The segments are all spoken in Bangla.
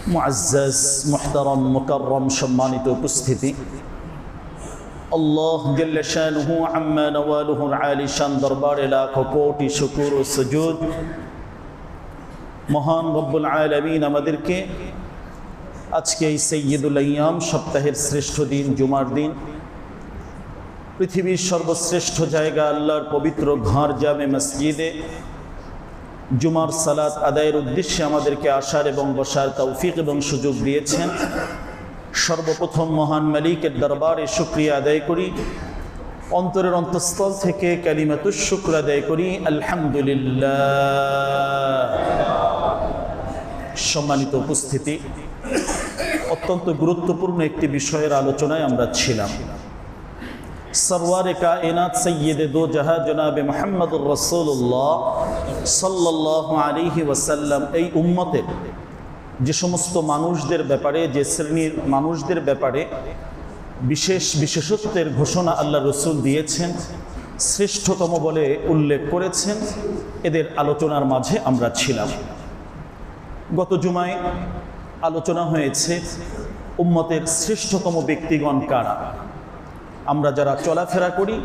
মুআজ্জাজ মুহতারাম মুকাররম সম্মানিত উপস্থিতি, আল্লাহ জাল্লা শানুহু আম্মা নওয়ালুহুর আলী শান দরবারে লাখ কোটি শুকর ও সুজুদ। মহান রব্বুল আলামিন আমাদেরকে আজকে এই সাইয়্যিদুল আইয়াম সপ্তাহের শ্রেষ্ঠ দিন জুমার দিন, পৃথিবীর সর্বশ্রেষ্ঠ জায়গা আল্লাহর পবিত্র ঘর জামে মসজিদে জুমার সালাত আদায়ের উদ্দেশ্যে আমাদেরকে আসার এবং বসার তৌফিক এবং সুযোগ দিয়েছেন। সর্বপ্রথম মহান মালিকের দরবারে শুকরিয়া আদায় করি, অন্তরের অন্তঃস্থল থেকে কালিমাতুশ শুকর আদায় করি, আলহামদুলিল্লাহ। সম্মানিত উপস্থিতি, অত্যন্ত গুরুত্বপূর্ণ একটি বিষয়ের আলোচনায় আমরা ছিলাম। সরওয়ারে কায়নাত সৈয়দে দো জাহাঁ জনাবে মুহাম্মদুর রাসূলুল্লাহ সাল্লাল্লাহু আলাইহি ওয়াসাল্লাম এই উম্মতের যে সমস্ত মানুষদের ব্যাপারে, যে শ্রেণীর মানুষদের ব্যাপারে বিশেষ বিশেষত্বের ঘোষণা আল্লাহ রসুল দিয়েছেন, শ্রেষ্ঠতম বলে উল্লেখ করেছেন, এদের আলোচনার মাঝে আমরা ছিলাম। গত জুমায় আলোচনা হয়েছে উম্মতের শ্রেষ্ঠতম ব্যক্তিগণ কারা। আমরা যারা চলাফেরা করি,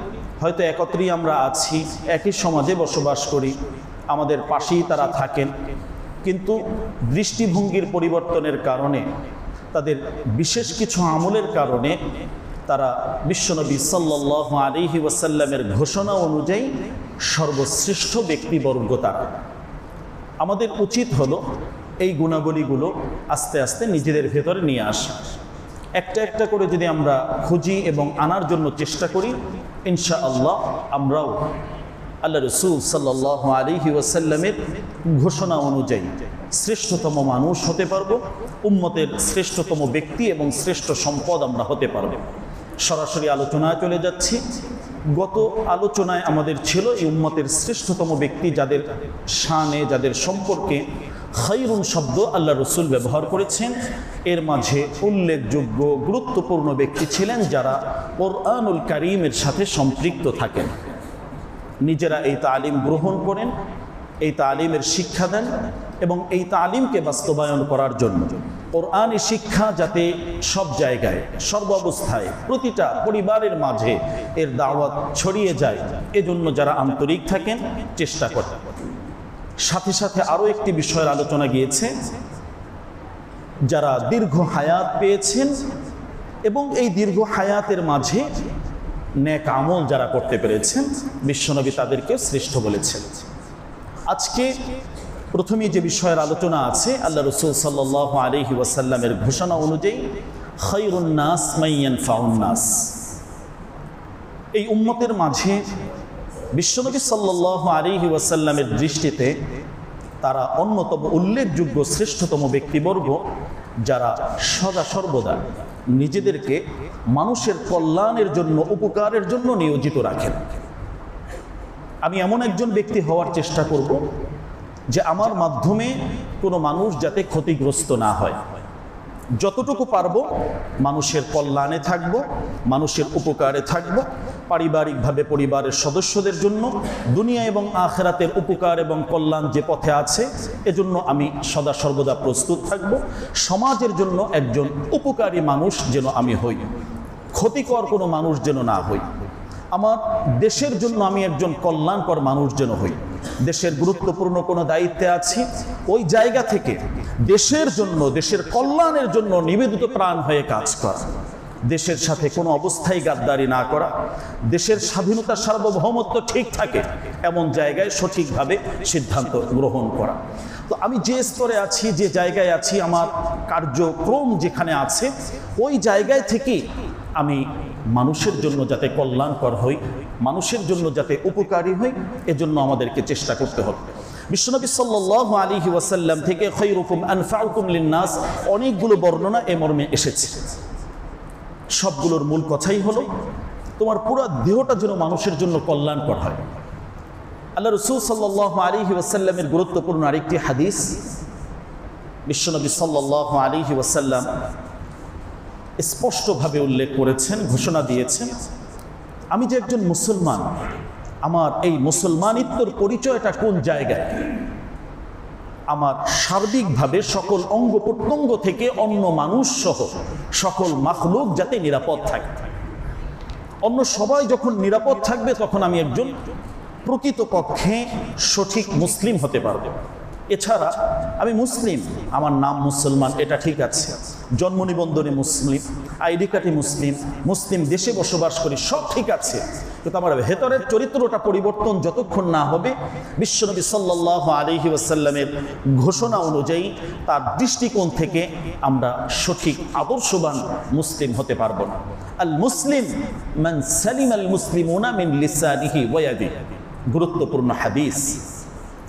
হয়তো একত্রেই আমরা আছি, একই সমাজে বসবাস করি, আমাদের পাশেই তারা থাকেন, কিন্তু দৃষ্টিভঙ্গির পরিবর্তনের কারণে, তাদের বিশেষ কিছু আমলের কারণে তারা বিশ্বনবী সাল্লাল্লাহু আলাইহি ওয়াসাল্লামের ঘোষণা অনুযায়ী সর্বশ্রেষ্ঠ ব্যক্তিবর্গ তারা। আমাদের উচিত হলো এই গুণাবলীগুলো আস্তে আস্তে নিজেদের ভেতরে নিয়ে আসা। একটা একটা করে যদি আমরা খুঁজি এবং আনার জন্য চেষ্টা করি, ইনশাআল্লাহ আমরাও আল্লাহ রসুল সাল্লাল্লাহু আলাইহি ওয়াসাল্লামের ঘোষণা অনুযায়ী শ্রেষ্ঠতম মানুষ হতে পারব, উম্মতের শ্রেষ্ঠতম ব্যক্তি এবং শ্রেষ্ঠ সম্পদ আমরা হতে পারব। সরাসরি আলোচনায় চলে যাচ্ছি। গত আলোচনায় আমাদের ছিল এই উম্মতের শ্রেষ্ঠতম ব্যক্তি যাদের শানে, যাদের সম্পর্কে খায়রুন শব্দ আল্লাহ রসুল ব্যবহার করেছেন, এর মাঝে উল্লেখযোগ্য গুরুত্বপূর্ণ ব্যক্তি ছিলেন যারা কোরআনুল কারীমের সাথে সম্পৃক্ত থাকেন, নিজেরা এই তালিম গ্রহণ করেন, এই তালিমের শিক্ষা দেন এবং এই তালিমকে বাস্তবায়ন করার জন্য কোরআনী শিক্ষা যাতে সব জায়গায়, সর্বাবস্থায়, প্রতিটা পরিবারের মাঝে এর দাওয়াত ছড়িয়ে যায়, এজন্য যারা আন্তরিক থাকেন, চেষ্টা করেন। সাথে সাথে আরও একটি বিষয়ের আলোচনা গিয়েছে, যারা দীর্ঘ হায়াত পেয়েছেন এবং এই দীর্ঘ হায়াতের মাঝে নেক আমল যারা করতে পেরেছেন, বিশ্বনবী তাদেরকে শ্রেষ্ঠ বলেছেন। আজকে প্রথমেই যে বিষয়ের আলোচনা আছে, আল্লাহ রসুল সাল্লাল্লাহু আলাইহি ওয়াসাল্লামের ঘোষণা অনুযায়ী খায়রুন নাস মান ইয়ানফাউন নাস। এই উম্মতের মাঝে বিশ্বনবী সাল্লাল্লাহু আলাইহি ওয়াসাল্লামের দৃষ্টিতে তারা অন্যতম উল্লেখযোগ্য শ্রেষ্ঠতম ব্যক্তিবর্গ যারা সদা সর্বদা নিজেদেরকে মানুষের কল্যাণের জন্য, উপকারের জন্য নিয়োজিত রাখেন। আমি এমন একজন ব্যক্তি হওয়ার চেষ্টা করব যে আমার মাধ্যমে কোনো মানুষ যাতে ক্ষতিগ্রস্ত না হয়, যতটুকু পারবো মানুষের কল্যাণে থাকব, মানুষের উপকারে থাকব, পারিবারিকভাবে পরিবারের সদস্যদের জন্য দুনিয়া এবং আখিরাতের উপকার এবং কল্যাণ যে পথে আছে, এজন্য আমি সদা সর্বদা প্রস্তুত থাকব। সমাজের জন্য একজন উপকারী মানুষ যেন আমি হই, ক্ষতিকর কোনো মানুষ যেন না হই। আমার দেশের জন্য আমি একজন কল্যাণকর মানুষ যেন হই। দেশের গুরুত্বপূর্ণ কোনো দায়িত্বে আছি, ওই জায়গা থেকে দেশের জন্য, দেশের কল্যাণের জন্য নিবেদিত প্রাণ হয়ে কাজ করা, দেশের সাথে কোনো অবস্থায় গাদ্দারি না করা, দেশের স্বাধীনতা সার্বভৌমত্ব ঠিক থাকে এমন জায়গায় সঠিকভাবে সিদ্ধান্ত গ্রহণ করা। তো আমি যে স্তরে আছি, যে জায়গায় আছি, আমার কার্যক্রম যেখানে আছে, ওই জায়গায় থেকেই আমি মানুষের জন্য যাতে কল্যাণকর হই, মানুষের জন্য যাতে উপকারী হই, এজন্য আমাদেরকে চেষ্টা করতে হবে। বিশ্বনবী সাল্লাল্লাহু আলাইহি ওয়াসাল্লাম থেকে খায়রুকুম আনফাউকুম লিন-নাস অনেকগুলো বর্ণনা এ মর্মে এসেছে। সবগুলোর মূল কথাই হলো তোমার পুরো দেহটা যেন মানুষের জন্য কল্যাণকর হয়। আল্লাহ রাসূল সাল্লাল্লাহু আলাইহি ওয়াসাল্লামের গুরুত্বপূর্ণ আরেকটি হাদিস, বিশ্বনবী সাল্লাল্লাহু আলাইহি ওয়াসাল্লাম স্পষ্টভাবে উল্লেখ করেছেন, ঘোষণা দিয়েছেন, আমি যে একজন মুসলমান, আমার এই মুসলমানিত্বর পরিচয়টা কোন জায়গায়? আমার সার্বিকভাবে সকল অঙ্গ প্রত্যঙ্গ থেকে অন্য মানুষ সহ সকল মাখলুক যাতে নিরাপদ থাকে। অন্য সবাই যখন নিরাপদ থাকবে তখন আমি একজন প্রকৃতপক্ষে সঠিক মুসলিম হতে পারবো। এছাড়া আমি মুসলিম, আমার নাম মুসলমান, এটা ঠিক আছে, জন্ম নিবন্ধনে মুসলিম, আইডি কার্ডে মুসলিম, মুসলিম দেশে বসবাস করি, সব ঠিক আছে, কিন্তু আমার ভেতরের চরিত্রটা পরিবর্তন যতক্ষণ না হবে বিশ্বনবী সাল্লাল্লাহু আলাইহি ওয়াসাল্লামের ঘোষণা অনুযায়ী তার দৃষ্টিকোণ থেকে আমরা সঠিক আদর্শবান মুসলিম হতে পারবো না। আল মুসলিম মান সালিম আল মুসলিমুনা মিন লিসানিহি ওয়া ইয়াদিহি, গুরুত্বপূর্ণ হাদিস,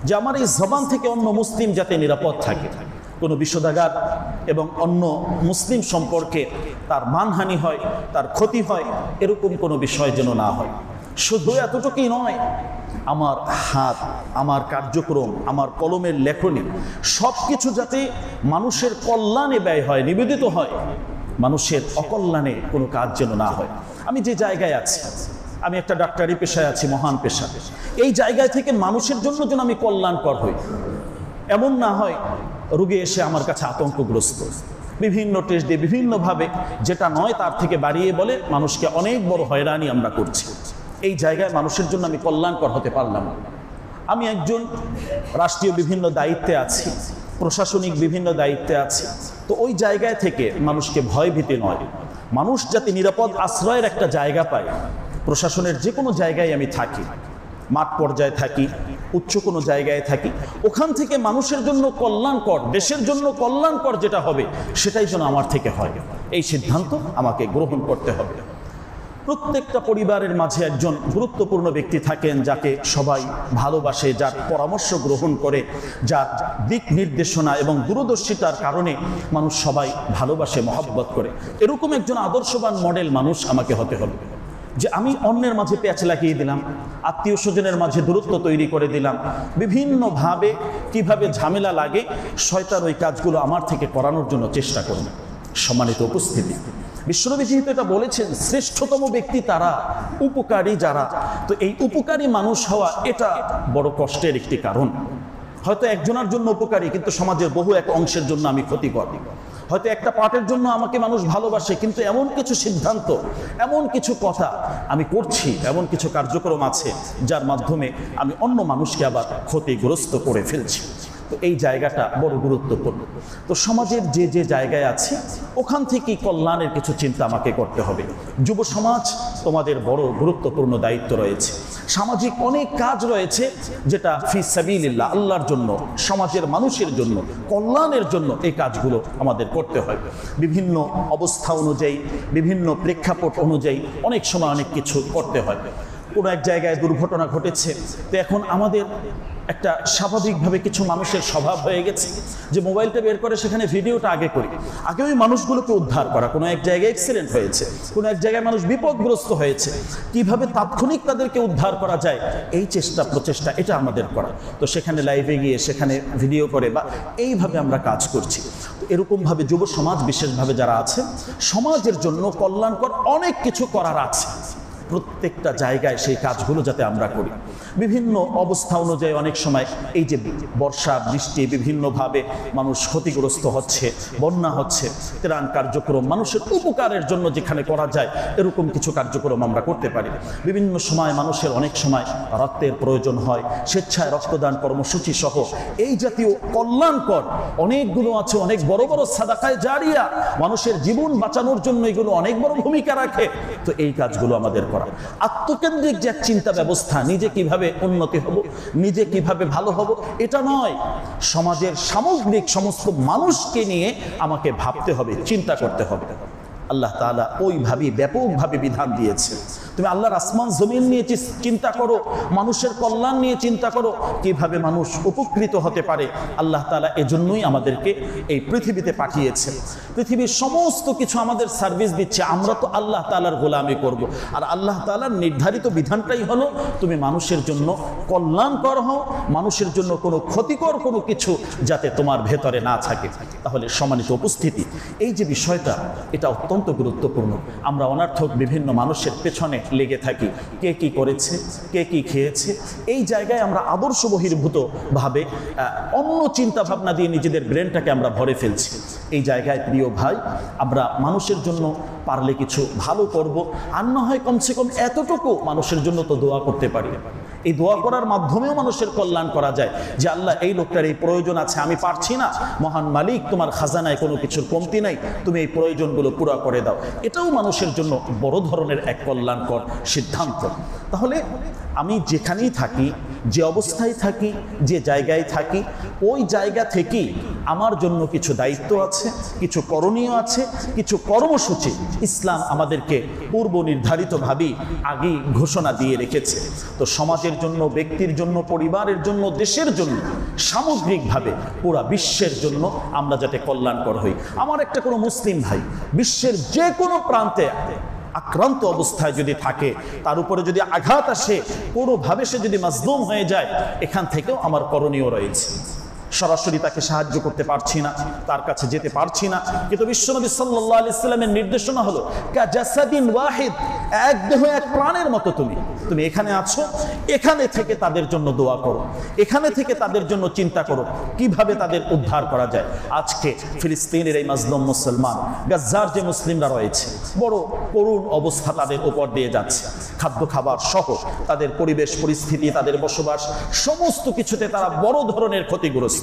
যে আমার এই জবান থেকে অন্য মুসলিম যাতে নিরাপদ থাকে, কোনো বিষোদাগার এবং অন্য মুসলিম সম্পর্কে তার মানহানি হয়, তার ক্ষতি হয়, এরকম কোনো বিষয় যেন না হয়। শুধু এতটুকুই নয়, আমার হাত, আমার কার্যক্রম, আমার কলমের লেখনী সব কিছু যাতে মানুষের কল্যাণে ব্যয় হয়, নিবেদিত হয়, মানুষের অকল্যাণে কোনো কাজ যেন না হয়। আমি যে জায়গায় আছি, আমি একটা ডাক্তারি পেশায় আছি, মহান পেশা, এই জায়গায় থেকে মানুষের জন্য যেন আমি কল্যাণকর হই। এমন না হয় রোগী এসে আমার কাছে আতঙ্কগ্রস্ত, বিভিন্ন টেস্ট দিয়ে বিভিন্নভাবে যেটা নয় তার থেকে বাড়িয়ে বলে, মানুষকে অনেক বড় হয়রানি আমরা করছি। এই জায়গায় মানুষের জন্য আমি কল্যাণকর হতে পারলাম না। আমি একজন রাষ্ট্রীয় বিভিন্ন দায়িত্বে আছি, প্রশাসনিক বিভিন্ন দায়িত্বে আছি, তো ওই জায়গায় থেকে মানুষকে ভয় ভীতি নয়, মানুষ যাতে নিরাপদ আশ্রয়ের একটা জায়গা পায়। প্রশাসনের যে কোনো জায়গায় আমি থাকি, মাঠ পর্যায়ে থাকি, উচ্চ কোনো জায়গায় থাকি, ওখান থেকে মানুষের জন্য কল্যাণকর, দেশের জন্য কল্যাণকর যেটা হবে সেটাই যেন আমার থেকে হয়, এই সিদ্ধান্ত আমাকে গ্রহণ করতে হবে। প্রত্যেকটা পরিবারের মাঝে একজন গুরুত্বপূর্ণ ব্যক্তি থাকেন যাকে সবাই ভালোবাসে, যার পরামর্শ গ্রহণ করে, যার দিক নির্দেশনা এবং দূরদর্শিতার কারণে মানুষ সবাই ভালোবাসে, মহব্বত করে। এরকম একজন আদর্শবান মডেল মানুষ আমাকে হতে হবে, যে আমি অন্যের মাঝে প্যাঁচ লাগিয়ে দিলাম, আত্মীয় স্বজনের মাঝে দূরত্ব তৈরি করে দিলাম, বিভিন্নভাবে কিভাবে ঝামেলা লাগে, শয়তান ওই কাজগুলো আমার থেকে করানোর জন্য চেষ্টা করব। সম্মানিত উপস্থিতি, বিশ্বনবী যেহেতু এটা বলেছেন, শ্রেষ্ঠতম ব্যক্তি তারা, উপকারী যারা, তো এই উপকারী মানুষ হওয়া এটা বড় কষ্টের একটি কারণ। হয়তো একজনের জন্য উপকারী, কিন্তু সমাজের বহু এক অংশের জন্য আমি ক্ষতিকর। হয়তো একটা পার্টের জন্য আমাকে মানুষ ভালোবাসে, কিন্তু এমন কিছু সিদ্ধান্ত, এমন কিছু কথা আমি করছি, এমন কিছু কার্যক্রম আছে যার মাধ্যমে আমি অন্য মানুষকে আবার ক্ষতিগ্রস্ত করে ফেলছি। তো এই জায়গাটা বড় গুরুত্বপূর্ণ। তো সমাজের যে যে জায়গায় আছে ওখান থেকেই কল্যাণের কিছু চিন্তা আমাকে করতে হবে। যুব সমাজ, তোমাদের বড় গুরুত্বপূর্ণ দায়িত্ব রয়েছে। সামাজিক অনেক কাজ রয়েছে যেটা ফি সাবিলিল্লাহ, আল্লাহর জন্য, সমাজের মানুষের জন্য, কল্যাণের জন্য এই কাজগুলো আমাদের করতে হয়। বিভিন্ন অবস্থা অনুযায়ী, বিভিন্ন প্রেক্ষাপট অনুযায়ী অনেক সময় অনেক কিছু করতে হয়। কোনো এক জায়গায় দুর্ঘটনা ঘটেছে, তো এখন আমাদের একটা স্বাভাবিকভাবে কিছু মানুষের স্বভাব হয়ে গেছে যে মোবাইলটা বের করে সেখানে ভিডিওটা আগে করি, আগে ওই মানুষগুলোকে উদ্ধার করা। কোনো এক জায়গায় অ্যাক্সিডেন্ট হয়েছে, কোনো এক জায়গায় মানুষ বিপদগ্রস্ত হয়েছে, কিভাবে তাৎক্ষণিক তাদেরকে উদ্ধার করা যায় এই চেষ্টা প্রচেষ্টা এটা আমাদের করা। তো সেখানে লাইভে গিয়ে সেখানে ভিডিও করে বা এইভাবে আমরা কাজ করছি। এরকমভাবে যুব সমাজ বিশেষভাবে যারা আছে, সমাজের জন্য কল্যাণকর অনেক কিছু করার আছে। প্রত্যেকটা জায়গায় সেই কাজগুলো যাতে আমরা করি। বিভিন্ন অবস্থা অনুযায়ী অনেক সময় এই যে বর্ষা বৃষ্টি, বিভিন্নভাবে মানুষ ক্ষতিগ্রস্ত হচ্ছে, বন্যা হচ্ছে, ত্রাণ কার্যক্রম মানুষের উপকারের জন্য যেখানে করা যায় এরকম কিছু কার্যক্রম আমরা করতে পারি। বিভিন্ন সময় মানুষের অনেক সময় রক্তের প্রয়োজন হয়, স্বেচ্ছায় রক্তদান কর্মসূচি সহ এই জাতীয় কল্যাণকর অনেকগুলো আছে। অনেক বড় বড় সাদাকায়ে জারিয়া, মানুষের জীবন বাঁচানোর জন্য এগুলো অনেক বড় ভূমিকা রাখে। তো এই কাজগুলো আমাদের করা। আত্মকেন্দ্রিক যে চিন্তা ব্যবস্থা, নিজে কিভাবে উন্নতি হব, নিজে কিভাবে ভালো হব, এটা নয়, সমাজের সামগ্রিক সমস্ত মানুষকে নিয়ে আমাকে ভাবতে হবে, চিন্তা করতে হবে। আল্লাহ তাআলা ওইভাবেই ব্যাপকভাবে বিধান দিয়েছে। তুমি আল্লাহর আসমান জমিন নিয়ে চিন্তা করো, মানুষের কল্যাণ নিয়ে চিন্তা করো, কিভাবে মানুষ উপকৃত হতে পারে। আল্লাহ তাআলা এজন্যই আমাদেরকে এই পৃথিবীতে পাঠিয়েছে। পৃথিবীর সমস্ত কিছু আমাদের সার্ভিস দিচ্ছে, আমরা তো আল্লাহ তাআলার গোলামি করব। আর আল্লাহ তাআলার নির্ধারিত বিধানটাই হলো তুমি মানুষের জন্য কল্যাণকর হও, মানুষের জন্য কোনো ক্ষতিকর কোনো কিছু যাতে তোমার ভেতরে না থাকে। তাহলে সম্মানিত উপস্থিতি, এই যে বিষয়টা, এটা অত্যন্ত অত্যন্ত গুরুত্বপূর্ণ। আমরা অনর্থক বিভিন্ন মানুষের পেছনে লেগে থাকি, কে কি করেছে, কে কি খেয়েছে। এই জায়গায় আমরা আদর্শ বহির্ভূতভাবে অন্য চিন্তা ভাবনা দিয়ে নিজেদের ব্রেনটাকে আমরা ভরে ফেলছি। এই জায়গায় প্রিয় ভাই, আমরা মানুষের জন্য পারলে কিছু ভালো করব, আর না হয় কমসে কম এতটুকু মানুষের জন্য তো দোয়া করতে পারি। এই দোয়া করার মাধ্যমেও মানুষের কল্যাণ করা যায়, যে আল্লাহ এই লোকটার এই প্রয়োজন আছে, আমি পারছি না, মহান মালিক তোমার খাজানায় কোনো কিছুর কমতি নাই, তুমি এই প্রয়োজনগুলো পুরা করে দাও। এটাও মানুষের জন্য বড় ধরনের এক কল্যাণকর সিদ্ধান্ত। তাহলে আমি যেখানেই থাকি, যে অবস্থায় থাকি, যে জায়গায় থাকি, ওই জায়গা থেকেই আমার জন্য কিছু দায়িত্ব আছে, কিছু করণীয় আছে, কিছু কর্মসূচি ইসলাম আমাদেরকে পূর্ব নির্ধারিতভাবেই আগেই ঘোষণা দিয়ে রেখেছে। তো সমাজের জন্য, ব্যক্তির জন্য, পরিবারের জন্য, দেশের জন্য, সামগ্রিকভাবে পুরা বিশ্বের জন্য আমরা যাতে কল্যাণকর হই। আমার একটা কোনো মুসলিম ভাই বিশ্বের যে কোনো প্রান্তে আক্রান্ত অবস্থায় যদি থাকে, তার উপরে যদি আঘাত আসে, কোনোভাবে সে যদি মাজলুম হয়ে যায়, এখান থেকেও আমার করণীয় রয়েছে। সরাসরি তাকে সাহায্য করতে পারছি না, তার কাছে যেতে পারছি না, কিন্তু বিশ্বনবী সাল্লাল্লাহু আলাইহি সাল্লামের নির্দেশনা হলো কাজাসাদিন ওয়াহিদ, এক দেহ এক প্রাণের মতো তুমি এখানে আছো, এখানে থেকে তাদের জন্য দোয়া করো, এখানে থেকে তাদের জন্য চিন্তা করো কিভাবে তাদের উদ্ধার করা যায়। আজকে ফিলিস্তিনের এই মাজলুম মুসলমান, গাজ্জার যে মুসলিমরা রয়েছে, বড় করুণ অবস্থা তাদের উপর দিয়ে যাচ্ছে। খাদ্য খাবার সহ তাদের পরিবেশ পরিস্থিতি, তাদের বসবাস, সমস্ত কিছুতে তারা বড় ধরনের ক্ষতিগ্রস্ত।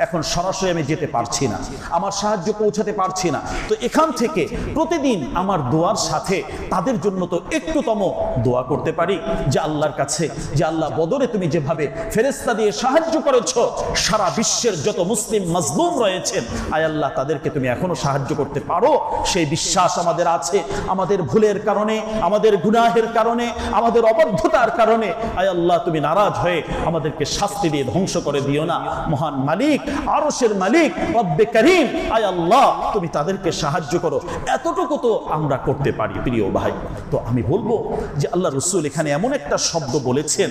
এখন সরাসরি আমি যেতে পারছি না, আমার সাহায্য পৌঁছাতে পারছি না, তো এখান থেকে প্রতিদিন আমার দোয়ার সাথে তাদের জন্য তো একটুতম দোয়া করতে পারি, যে আল্লাহর কাছে, যে আল্লাহ বদরে তুমি যেভাবে ফেরেশতা দিয়ে সাহায্য করেছো, সারা বিশ্বের যত মুসলিম মাজলুম রয়েছেন, আয় আল্লাহ তাদেরকে তুমি এখনো সাহায্য করতে পারো। সেই বিশ্বাস আমাদের আছে। আমাদের ভুলের কারণে, আমাদের গুনাহের কারণে, আমাদের অবদ্ধতার কারণে আয় আল্লাহ তুমি নারাজ হয়ে আমাদেরকে শাস্তি দিয়ে ধ্বংস করে দিও না। মহান মালিক, আরশের মালিক, রব্বে করিম, আয় আল্লাহ তুমি তাদেরকে সাহায্য করো। এতটুকু তো আমরা করতে পারি প্রিয় ভাই। তো আমি বলবো যে আল্লাহ রাসূল এখানে এমন একটা শব্দ বলেছেন,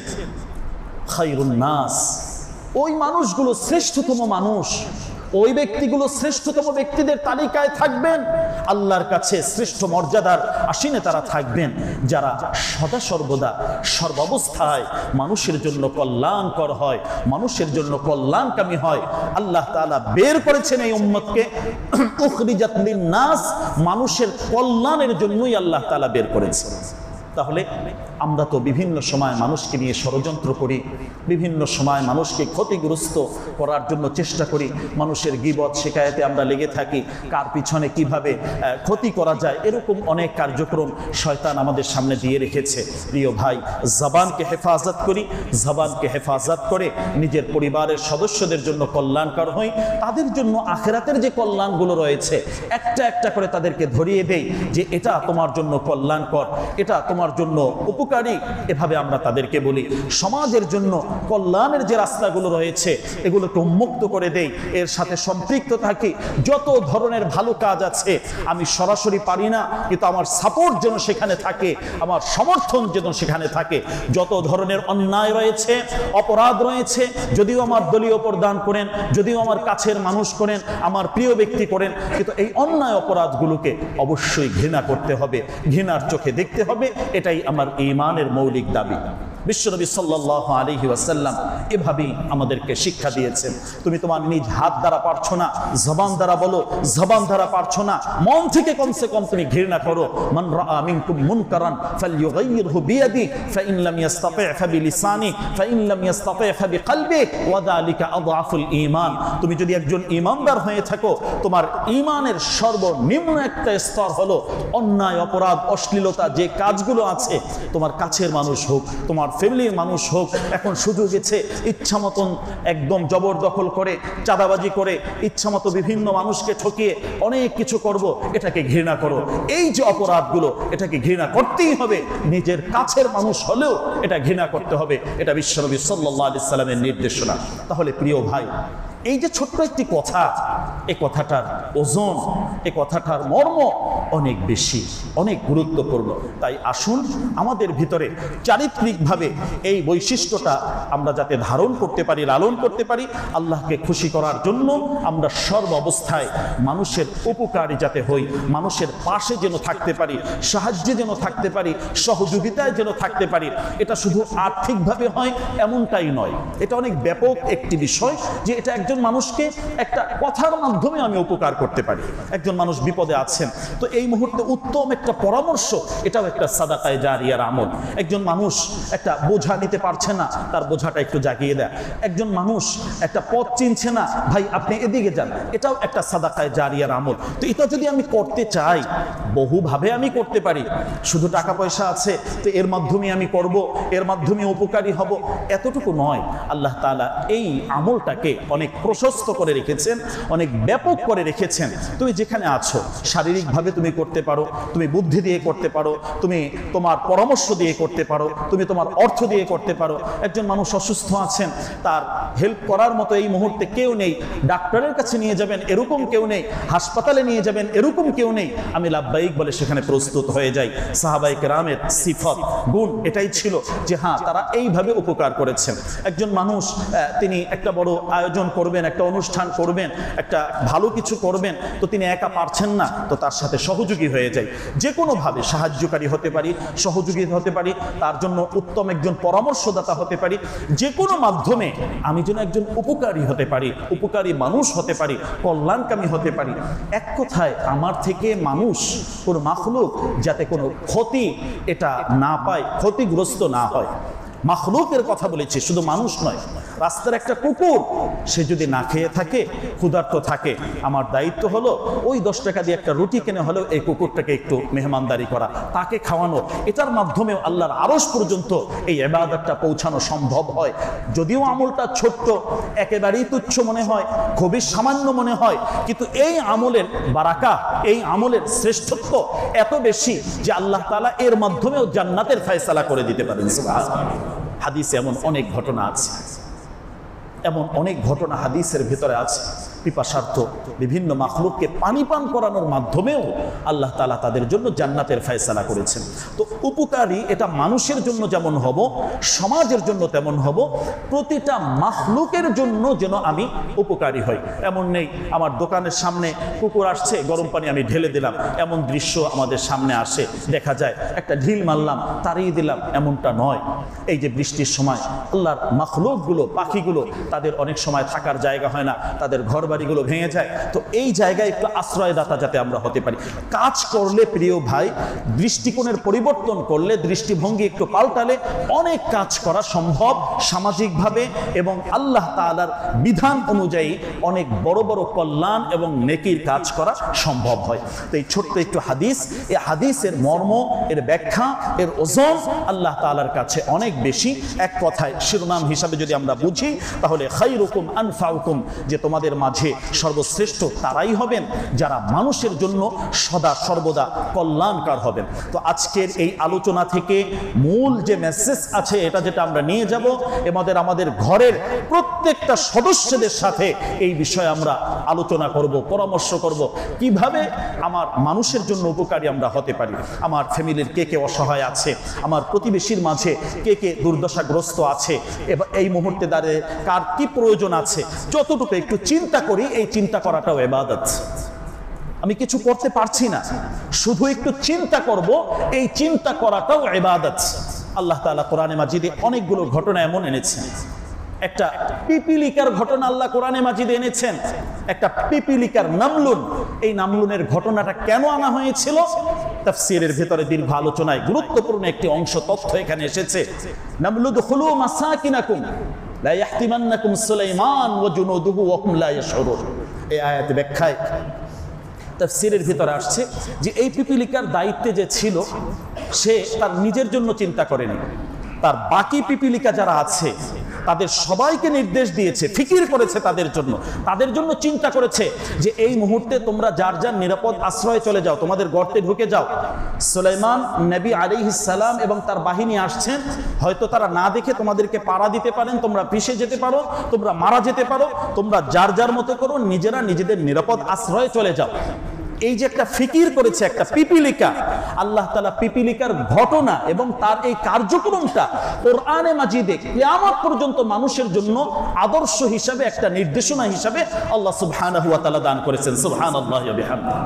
খায়রুন নাস, ওই মানুষগুলো শ্রেষ্ঠতম মানুষ, ওই ব্যক্তিগুলো শ্রেষ্ঠতম ব্যক্তিদের তালিকায় থাকবেন, আল্লাহর কাছে শ্রেষ্ঠ মর্যাদার আসীনে তারা থাকবেন, যারা সদা সর্বদা সর্বাবস্থায় মানুষের জন্য কল্যাণকর হয়, মানুষের জন্য কল্যাণকামী হয়। আল্লাহ তাআলা বের করেছেন এই উম্মতকে উখরিজাত লিন-নাস, মানুষের কল্যাণের জন্যই আল্লাহ তাআলা বের করেছেন। তাহলে আমরা তো বিভিন্ন সময় মানুষকে নিয়ে ষড়যন্ত্র করি, বিভিন্ন সময় মানুষকে ক্ষতিগ্রস্ত করার জন্য চেষ্টা করি, মানুষের গীবত শিকায়েতে আমরা লেগে থাকি, কার পিছনে কিভাবে ক্ষতি করা যায়, এরকম অনেক কার্যক্রম শয়তান আমাদের সামনে দিয়ে রেখেছে। প্রিয় ভাই, জবানকে হেফাজত করি, জবানকে হেফাজত করে নিজের পরিবারের সদস্যদের জন্য কল্যাণকর হই, তাদের জন্য আখিরাতের যে কল্যাণগুলো রয়েছে একটা একটা করে তাদেরকে ধরিয়ে দেই, যে এটা তোমার জন্য কল্যাণকর, এটা তোমার জন্য উপকারী। এভাবে আমরা তাদেরকে বলি। সমাজের জন্য কল্যাণের যে রাস্তাগুলো রয়েছে এগুলোকে উন্মুক্ত করে দেই, এর সাথে সম্পৃক্ত থাকি। যত ধরনের ভালো কাজ আছে আমি সরাসরি পারি না, কিন্তু আমার সাপোর্ট যেন সেখানে থাকে, আমার সমর্থন যেন সেখানে থাকে। যত ধরনের অন্যায় রয়েছে, অপরাধ রয়েছে, যদিও আমার দলীয় প্রদান করেন, যদিও আমার কাছের মানুষ করেন, আমার প্রিয় ব্যক্তি করেন, কিন্তু এই অন্যায় অপরাধগুলোকে অবশ্যই ঘৃণা করতে হবে, ঘৃণার চোখে দেখতে হবে। এটাই আমার ঈমানের মৌলিক দাবি। বিশ্বনবী সাল্লাল্লাহু আলাইহি ওয়াসাল্লাম এভাবেই আমাদেরকে শিক্ষা দিয়েছেন। তুমি তোমার নিজ হাত দ্বারা পারছো না, জবান দ্বারা বলো, জবান দ্বারা পারছো না, মন থেকে কমসে কম তুমি ঘৃণা করো। মান রাআ মিনকুম মুনকারান ফালইউগাইয়িরহু বিয়াদি ফাইন লাম ইস্তাতি' ফাবিলিসানি ফাইন লাম ইস্তাতি' ফাবিকলবি ওয়া যালিকা আযআফুল ঈমান। তুমি যদি একজন ঈমানদার হয়ে থাকো, তোমার ঈমানের সর্বনিম্ন একটা স্তর হলো অন্যায়, অপরাধ, অশ্লীলতা যে কাজগুলো আছে, তোমার কাছের মানুষ হোক, তোমার ফ্যামিলির মানুষ হোক, এখন সুযোগ গেছে ইচ্ছা মতন একদম জবরদখল করে, চাঁদাবাজি করে, ইচ্ছা মতো বিভিন্ন মানুষকে ঠকিয়ে অনেক কিছু করব, এটাকে ঘৃণা করো। এই যে অপরাধগুলো, এটাকে ঘৃণা করতেই হবে, নিজের কাছের মানুষ হলেও এটা ঘৃণা করতে হবে। এটা বিশ্বনবী সাল্লাল্লাহু আলাইহি সাল্লামের নির্দেশনা। তাহলে প্রিয় ভাই, এই যে ছোট্ট একটি কথা, এই কথাটার ওজন, এই কথাটার মর্ম অনেক বেশি, অনেক গুরুত্বপূর্ণ। তাই আসুন আমাদের ভিতরে চারিত্রিকভাবে এই বৈশিষ্ট্যটা আমরা যাতে ধারণ করতে পারি, লালন করতে পারি, আল্লাহকে খুশি করার জন্য আমরা সর্ব অবস্থায় মানুষের উপকারী যাতে হই, মানুষের পাশে যেন থাকতে পারি, সাহায্যে যেন থাকতে পারি, সহযোগিতায় যেন থাকতে পারি। এটা শুধু আর্থিকভাবে হয় এমনটাই নয়, এটা অনেক ব্যাপক একটি বিষয় যে এটা একজন মানুষকে একটা কথার মাধ্যমে আমি উপকার করতে পারি। একজন মানুষ বিপদে আছেন, তো এই মুহূর্তে উত্তম একটা পরামর্শ, এটাও একটা সাদাকায়ে জারিয়ার আমল। একজন মানুষ একটা বোঝা নিতে পারছে না, তার বোঝাটা একটু জাগিয়ে দেয়। একজন মানুষ একটা পথ চিনছে না, ভাই আপনি এদিকে যান, এটাও একটা সাদাকায়ে জারিয়ার আমল। তো এটা যদি আমি করতে চাই, বহুভাবে আমি করতে পারি। শুধু টাকা পয়সা আছে তো এর মাধ্যমে আমি করব, এর মাধ্যমে উপকারী হব, এতটুকু নয়। আল্লাহ তাআলা এই আমলটাকে অনেক প্রশস্ত করে রেখেছেন, অনেক ব্যাপক করে রেখেছেন। তুমি যেখানে আছো শারীরিকভাবে তুমি করতে পারো, তুমি বুদ্ধি দিয়ে করতে পারো, তুমি তোমার পরামর্শ দিয়ে করতে পারো, তুমি তোমার অর্থ দিয়ে করতে পারো। একজন মানুষ অসুস্থ আছেন, তার হেল্প করার মতো এই মুহূর্তে কেউ নেই, ডাক্তারের কাছে নিয়ে যাবেন এরকম কেউ নেই, হাসপাতালে নিয়ে যাবেন এরকম কেউ নেই, আমি লাব্বাইক বলে সেখানে প্রস্তুত হয়ে যাই। সাহাবায়ে কেরামের সিফত, গুণ এটাই ছিল যে হ্যাঁ তারা এইভাবে উপকার করেছেন। একজন মানুষ তিনি একটা বড় আয়োজন করবেন, একটা অনুষ্ঠান করবেন, একটা ভালো কিছু করবেন, তো তিনি একা পারছেন না, তো তার সাথে সহযোগী হয়ে যায়। যে কোনোভাবে সাহায্যকারী হতে পারি, সহযোগী হতে পারি, তার জন্য উত্তম একজন পরামর্শদাতা হতে পারি। যে কোনো মাধ্যমে আমি যেন একজন উপকারী হতে পারি, উপকারী মানুষ হতে পারি, কল্যাণকামী হতে পারি। এক কথায় আমার থেকে মানুষ, কোনো মাখলুক যাতে কোনো ক্ষতি এটা না পায়, ক্ষতিগ্রস্ত না হয়। মাখলুকের কথা বলেছি, শুধু মানুষ নয়। রাস্তার একটা কুকুর, সে যদি না খেয়ে থাকে, ক্ষুধার্ত থাকে, আমার দায়িত্ব হলো ওই 10 টাকা দিয়ে একটা রুটি কিনে হলেও এই কুকুরটাকে একটু মেহমানদারি করা, তাকে খাওয়ানো। এটার মাধ্যমেও আল্লাহর আরশ পর্যন্ত এই ইবাদতটা পৌঁছানো সম্ভব হয়। যদিও আমলটা ছোট্ট, একেবারেই তুচ্ছ মনে হয়, খুবই সামান্য মনে হয়, কিন্তু এই আমলের বারাকা, এই আমলের শ্রেষ্ঠত্ব এত বেশি যে আল্লাহ তাআলা এর মাধ্যমেও জান্নাতের ফয়সালা করে দিতে পারেন। সুবহানাল্লাহ। হাদিসে এমন অনেক ঘটনা আছে, এমন অনেক ঘটনা হাদিসের ভিতরে আছে। পিপাসার্থ বিভিন্ন মাখলুককে পানি পান করানোর মাধ্যমেও আল্লাহ তাআলা তাদের জন্য জান্নাতের ফয়সালা করেছেন। তো উপকারী এটা মানুষের জন্য যেমন হব, সমাজের জন্য তেমন হব, প্রতিটা মাখলুকের জন্য যেন আমি উপকারী হই। এমন নেই আমার দোকানের সামনে কুকুর আসছে, গরম পানি আমি ঢেলে দিলাম, এমন দৃশ্য আমাদের সামনে আসে, দেখা যায় একটা ঢিল মারলাম, তাড়িয়ে দিলাম, এমনটা নয়। এই যে বৃষ্টির সময় আল্লাহর মাখলুকগুলো, পাখিগুলো, তাদের অনেক সময় থাকার জায়গা হয় না, তাদের ঘর বাড়িগুলো ভেঙে যায়, তো এই জায়গায় একটু আশ্রয়দাতা যাতে আমরা হতে পারি। কাজ করলে প্রিয় ভাই, দৃষ্টিকোণের পরিবর্তন করলে, দৃষ্টিভঙ্গি একটু পাল্টালে অনেক কাজ করা সম্ভব সামাজিকভাবে, এবং আল্লাহ তাআলার বিধান অনুযায়ী অনেক বড় বড় কল্যাণ এবং নেকির কাজ করা সম্ভব হয়। তো এই ছোট্ট একটু হাদিস, এই হাদিসের মর্ম, এর ব্যাখ্যা, এর ওজন আল্লাহ তাআলার কাছে অনেক বেশি। এক কথায় শিরোনাম হিসাবে যদি আমরা বুঝি, তাহলে খায়রুকুম আনফাউকুম, যে তোমাদের মাঝে সর্বশ্রেষ্ঠ তারাই হবেন যারা মানুষের জন্য সদা সর্বদা কল্যাণকার হবেন। তো আজকের এই আলোচনা থেকে মূল যে মেসেজ আছে, এটা যেটা আমরা নিয়ে যাব, আমাদের ঘরের প্রত্যেকটা সদস্যদের সাথে এই বিষয়ে আমরা আলোচনা করব, পরামর্শ করব, কিভাবে আমার মানুষের জন্য উপকারী আমরা হতে পারি। আমার ফ্যামিলির কে কে অসহায় আছে, আমার প্রতিবেশীর মাঝে কে কে দুর্দশাগ্রস্ত আছে, এবার এই মুহূর্তে দাঁড়িয়ে কার কি প্রয়োজন আছে, যতটুকু একটু চিন্তা করি, এই চিন্তা করাটাও ইবাদত। আমি কিছু করতে পারছি না, শুধু একটু চিন্তা করব, এই চিন্তা করাটাও ইবাদত। আল্লাহ তাআলা কোরআনে মাজিদে অনেকগুলো ঘটনা এমন এনেছেন। একটা পিপিলিকার ঘটনা আল্লাহ কোরআনে মাজিদে এনেছেন, একটা পিপিলিকার, নামলুন। এই নামলুনের ঘটনাটা কেন আনা হয়েছিল, তাফসীরের ভিতরে দীর্ঘ আলোচনায় গুরুত্বপূর্ণ একটি অংশ তথ্য এখানে এসেছে। নামলুদখুলু মাসাকিনাকুম লা ইয়াহতিমান্নাকুম সুলাইমান ওয়া জুনুদুহু ওয়া হুম লা ইয়াশউরুন। এই আয়াতে ব্যাখ্যায় তাফসীরের ভিতরে আসছে যে এই পিপিলিকার দায়িত্বে যে ছিল, সে তার নিজের জন্য চিন্তা করেনি, তার বাকি পিপিলিকা যারা আছে তাদের সবাইকে নির্দেশ দিয়েছে, ফিকির করেছে তাদের জন্য চিন্তা করেছে যে এই মুহূর্তে তোমরা যার যার নিরাপদ আশ্রয়ে চলে যাও, তোমাদের গর্তে ঢুকে যাও। সুলাইমান নবী আলাইহিস সালাম এবং তার বাহিনী আসছেন, হয়তো তারা না দেখে তোমাদেরকে পাড়া দিতে পারেন, তোমরা পিষে যেতে পারো, তোমরা মারা যেতে পারো, তোমরা যার যার মতো করো, নিজেরা নিজেদের নিরাপদ আশ্রয়ে চলে যাও। এই যে একটা ফিকির করেছে, একটা পিপিলিকা, আল্লাহ তাআলা পিপিলিকার ঘটনা এবং তার এই কার্যক্রমটা কোরআনে মাজিদে কিয়ামত পর্যন্ত মানুষের জন্য আদর্শ হিসাবে, একটা নির্দেশনা হিসাবে আল্লাহ সুবহানাহু ওয়া তাআলা দান করেছেন। সুবহানাল্লাহি ওয়া বিহামদিহি।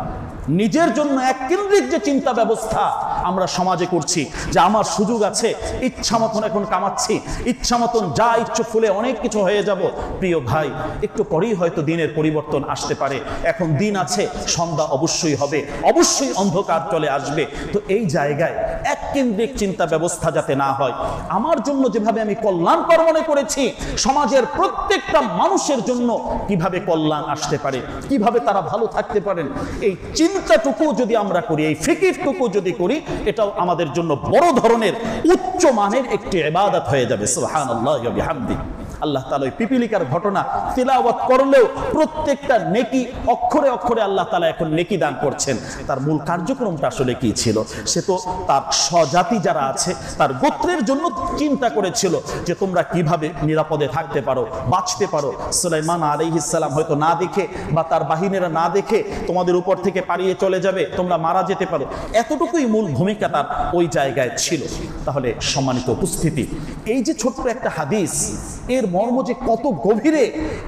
নিজের জন্য এক কেন্দ্রিক যে চিন্তা ব্যবস্থা আমরা সমাজে করছি, যে আমার সুযোগ আছে, ইচ্ছা মতন এখন কামাচ্ছি, ইচ্ছা মতন যা ইচ্ছে ফুলে অনেক কিছু হয়ে যাব। প্রিয় ভাই, একটু পরেই হয়তো দিনের পরিবর্তন আসতে পারে। এখন দিন আছে, সন্ধ্যা অবশ্যই হবে, অবশ্যই অন্ধকার চলে আসবে। তো এই জায়গায় এক কেন্দ্রিক চিন্তা ব্যবস্থা যাতে না হয়, আমার জন্য যেভাবে আমি কল্যাণকর মনে করেছি, সমাজের প্রত্যেকটা মানুষের জন্য কিভাবে কল্যাণ আসতে পারে, কিভাবে তারা ভালো থাকতে পারেন, এই চিন্তাটুকু যদি আমরা করি, এই ফিকিরটুকু যদি করি, এটাও আমাদের জন্য বড় ধরনের উচ্চ মানের একটি ইবাদত হয়ে যাবে। সুবহানাল্লাহি ওয়া বিহামদিহি। আল্লাহ তাআলা ওই পিপিলিকার ঘটনা তিলাওয়াত করলেও প্রত্যেকটা নেকি অক্ষরে অক্ষরে আল্লাহ তাআলা এখন নেকি দান করছেন। তার মূল কার্যক্রমটা আসলে কি ছিল? সে তো তার স্বজাতি যারা আছে, তার গোত্রের জন্য চিন্তা করেছিল যে তোমরা কিভাবে নিরাপদে থাকতে পারো, বাঁচতে পারো। সুলাইমান আলাইহিস সালাম হয়তো না দেখে বা তার বাহিনীরা না দেখে তোমাদের উপর থেকে পালিয়ে চলে যাবে, তোমরা মারা যেতে পারো, এতটুকুই মূল ভূমিকা তার ওই জায়গায় ছিল। তাহলে সম্মানিত উপস্থিতি, এই যে ছোট্ট একটা হাদিস, এর মর্ম যে কত গভীরে,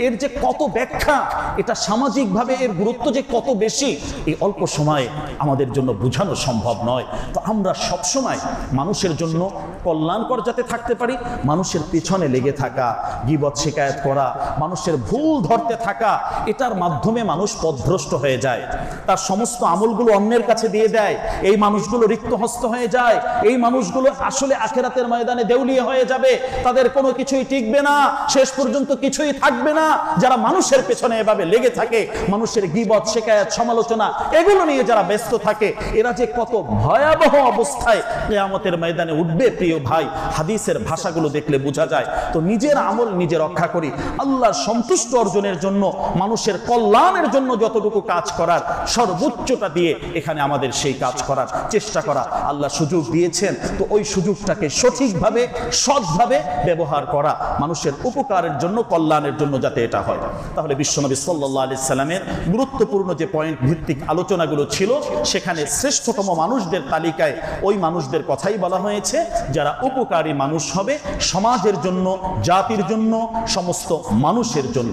এর যে কত ব্যাখ্যা, এটা সামাজিকভাবে এর গুরুত্ব যে কত বেশি, এই অল্প সময়ে আমাদের জন্য বোঝানো সম্ভব নয়। তো আমরা সবসময় মানুষের জন্য কল্যাণকর যাতে থাকতে পারি, মানুষের পেছনে লেগে থাকা, গীবত শিকায়াত করা, মানুষের ভুল ধরতে থাকা, এটার মাধ্যমে মানুষ পথভ্রষ্ট হয়ে যায়, তার সমস্ত আমলগুলো অন্যের কাছে দিয়ে দেয়। এই মানুষগুলো রিক্তহস্ত হয়ে যায়, এই মানুষগুলো আসলে আখিরাতের ময়দানে দেউলিয়া হয়ে যাবে, তাদের কোনো কিছুই টিকবে না, শেষ পর্যন্ত কিছুই থাকবে না। যারা মানুষের পেছনে এভাবে লেগে থাকে, মানুষের গীবত শিকায়াত সমালোচনা এগুলো নিয়ে যারা ব্যস্ত থাকে, এরা যে কত ভয়াবহ অবস্থায় কিয়ামতের ময়দানে উঠবে, প্রিয় ভাই, হাদিসের ভাষাগুলো দেখলে বোঝা যায়। তো নিজের আমল নিজে রক্ষা করি, আল্লাহর সন্তুষ্ট অর্জনের জন্য, মানুষের কল্যাণের জন্য যতটুকু কাজ করার সর্বোচ্চটা দিয়ে এখানে আমাদের সেই কাজ করার চেষ্টা করা। আল্লাহ সুযোগ দিয়েছেন, তো ওই সুযোগটাকে সঠিকভাবে সৎভাবে ব্যবহার করা, মানুষের উপকারের জন্য, কল্যাণের জন্য যাতে এটা হয়। তাহলে বিশ্বনবী সাল্লাল্লাহু আলাইহি সাল্লামের গুরুত্বপূর্ণ যে পয়েন্ট ভিত্তিক আলোচনাগুলো ছিল, সেখানে শ্রেষ্ঠতম মানুষদের তালিকায় ওই মানুষদের কথাই বলা হয়েছে যারা উপকারী মানুষ হবে সমাজের জন্য, জাতির জন্য, সমস্ত মানুষের জন্য।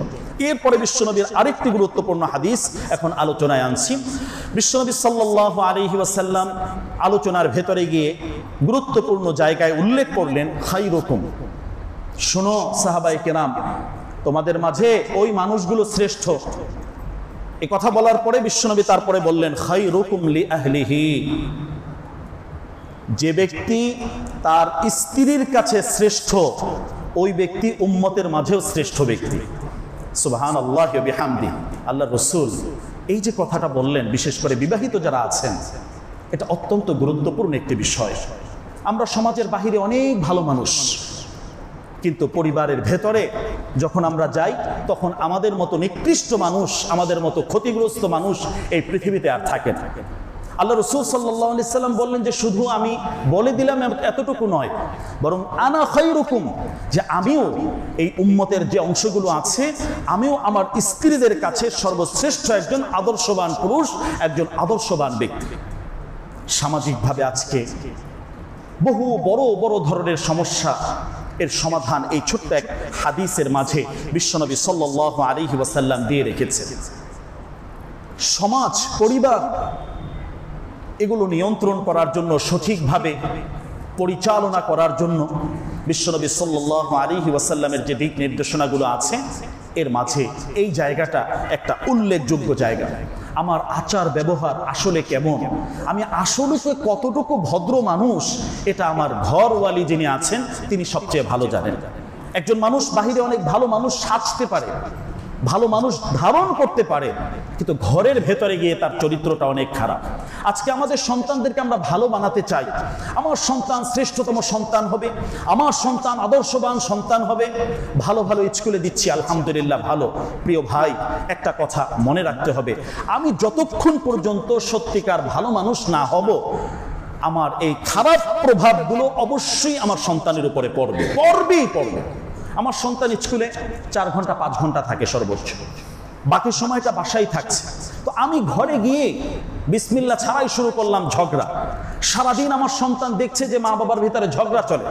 এরপরে বিশ্বনবীর আরেকটি গুরুত্বপূর্ণ হাদিস এখন আলোচনায় আনছি। বিশ্বনবী সাল্লাল্লাহু আলাইহি ওয়াসাল্লাম আলোচনার ভেতরে গিয়ে গুরুত্বপূর্ণ জায়গায় উল্লেখ করলেন, খায়রুকুম, শোনো সাহাবায়ে কেরাম, তোমাদের মাঝে ওই মানুষগুলো শ্রেষ্ঠ। এই কথা বলার পরে বিশ্বনবী তারপরে বললেন, খায়রুকুম লি আহলিহি, যে ব্যক্তি তার স্ত্রীর কাছে শ্রেষ্ঠ, ওই ব্যক্তি উম্মতের মাঝেও শ্রেষ্ঠ ব্যক্তি। সুবহানাল্লাহি ওয়া বিহামদিহি। আল্লাহর রাসূল এই যে কথাটা বললেন, বিশেষ করে বিবাহিত যারা আছেন, এটা অত্যন্ত গুরুত্বপূর্ণ একটি বিষয়। আমরা সমাজের বাহিরে অনেক ভালো মানুষ, কিন্তু পরিবারের ভেতরে যখন আমরা যাই, তখন আমাদের মতো নিকৃষ্ট মানুষ, আমাদের মতো ক্ষতিগ্রস্ত মানুষ এই পৃথিবীতে আর থাকে না। আল্লাহ রাসূল সাল্লাল্লাহু আলাইহি সাল্লাম বললেন যে শুধু আমি বলে দিলাম এতটুকু নয়, বরং আনা খায়রুকুম, যে আমিও এই উম্মতের যে অংশগুলো আছে, আমিও আমার স্ত্রীদের কাছে সর্বশ্রেষ্ঠ একজন আদর্শবান পুরুষ, একজন আদর্শবান ব্যক্তি। সামাজিকভাবে আজকে বহু বড় বড় ধরনের সমস্যা, এর সমাধান এই ছোট্ট এক হাদিসের মাঝে বিশ্বনবী সাল্লাল্লাহু আলাইহি ওয়াসাল্লাম দিয়ে রেখেছেন। সমাজ, পরিবার, এগুলো নিয়ন্ত্রণ করার জন্য, সঠিকভাবে পরিচালনা করার জন্য বিশ্বনবী সাল্লাল্লাহু আলাইহি ওয়াসাল্লামের যে দিক নির্দেশনাগুলো আছে, এর মাঝে এই জায়গাটা একটা উল্লেখযোগ্য জায়গা। আমার আচার ব্যবহার আসলে কেমন, আমি আসলে কতটুকু ভদ্র মানুষ, এটা আমার ঘরওয়ালি যিনি আছেন তিনি সবচেয়ে ভালো জানেন। একজন মানুষ বাহিরে অনেক ভালো মানুষ সাজতে পারে, ভালো মানুষ ধারণ করতে পারে, কিন্তু ঘরের ভেতরে গিয়ে তার চরিত্রটা অনেক খারাপ। আজকে আমাদের সন্তানদেরকে আমরা ভালো বানাতে চাই। আমার সন্তান শ্রেষ্ঠতম সন্তান হবে, আমার সন্তান আদর্শবান সন্তান হবে, ভালো ভালো স্কুলে দিচ্ছি, আলহামদুলিল্লাহ ভালো। প্রিয় ভাই, একটা কথা মনে রাখতে হবে, আমি যতক্ষণ পর্যন্ত সত্যিকার ভালো মানুষ না হব, আমার এই খারাপ প্রভাবগুলো অবশ্যই আমার সন্তানের উপরে পড়বেই পড়বে। আমার সন্তান স্কুলে 4 ঘন্টা 5 ঘন্টা থাকে সর্বোচ্চ, বাকি সময়টা বাসায় থাকছে। তো আমি ঘরে গিয়ে বিসমিল্লাহ ছাড়াই শুরু করলাম ঝগড়া। সারাদিন আমার সন্তান দেখছে যে মা বাবার ভিতরে ঝগড়া চলে,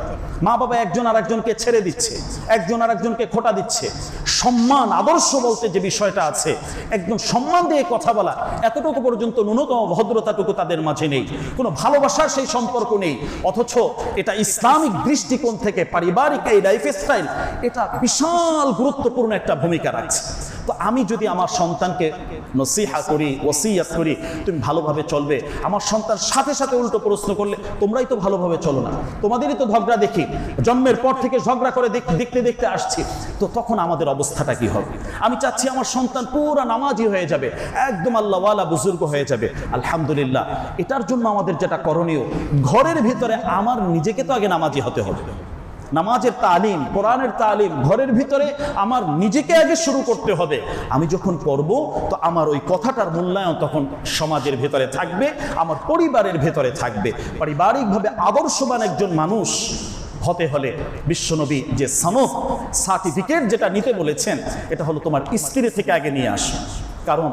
মা বাবা একজন আর একজনকে ছেড়ে দিচ্ছে, একজন আর একজনকে খোটা দিচ্ছে। সম্মান আদর্শ বলতে যে বিষয়টা আছে, একদম সম্মান দিয়ে কথা বলা, এতটুকু পর্যন্ত ন্যূনতম ভদ্রতাটুকু তাদের মাঝে নেই, কোনো ভালোবাসার সেই সম্পর্ক নেই। অথচ এটা ইসলামিক দৃষ্টিকোণ থেকে পারিবারিক এই লাইফ স্টাইল, এটা বিশাল গুরুত্বপূর্ণ একটা ভূমিকা রাখছে। তো আমি যদি আমার সন্তানকে নসিহা করি, ওসিয়াত করি, তুমি ভালোভাবে চলবে, আমার সন্তান সাথে সাথে উল্টো প্রশ্ন করলে, তোমরাই তো ভালোভাবে চলো না, তোমাদেরই তো ঝগড়া দেখি, জন্মের পর থেকে ঝগড়া করে দেখতে দেখতে আসছি, তো তখন আমাদের অবস্থাটা কি হবে? আমি চাচ্ছি আমার সন্তান পুরা নামাজি হয়ে যাবে, একদম আল্লাহওয়ালা বুজুর্গ হয়ে যাবে। আলহামদুলিল্লাহ, এটার জন্য আমাদের যেটা করণীয়, ঘরের ভিতরে আমার নিজেকে তো আগে নামাজি হতে হবে। নামাজের তালিম, কোরআনের তালিম ঘরের ভিতরে আমার নিজেকে আগে শুরু করতে হবে। আমি যখন পড়ব, তো আমার ওই কথাটার মূল্যায়ন তখন সমাজের ভেতরে থাকবে, আমার পরিবারের ভেতরে থাকবে। পারিবারিকভাবে আদর্শবান একজন মানুষ হতে হলে বিশ্বনবী যে সনদ সার্টিফিকেট যেটা নিতে বলেছেন, এটা হলো তোমার স্ত্রী থেকে আগে নিয়ে আসো। কারণ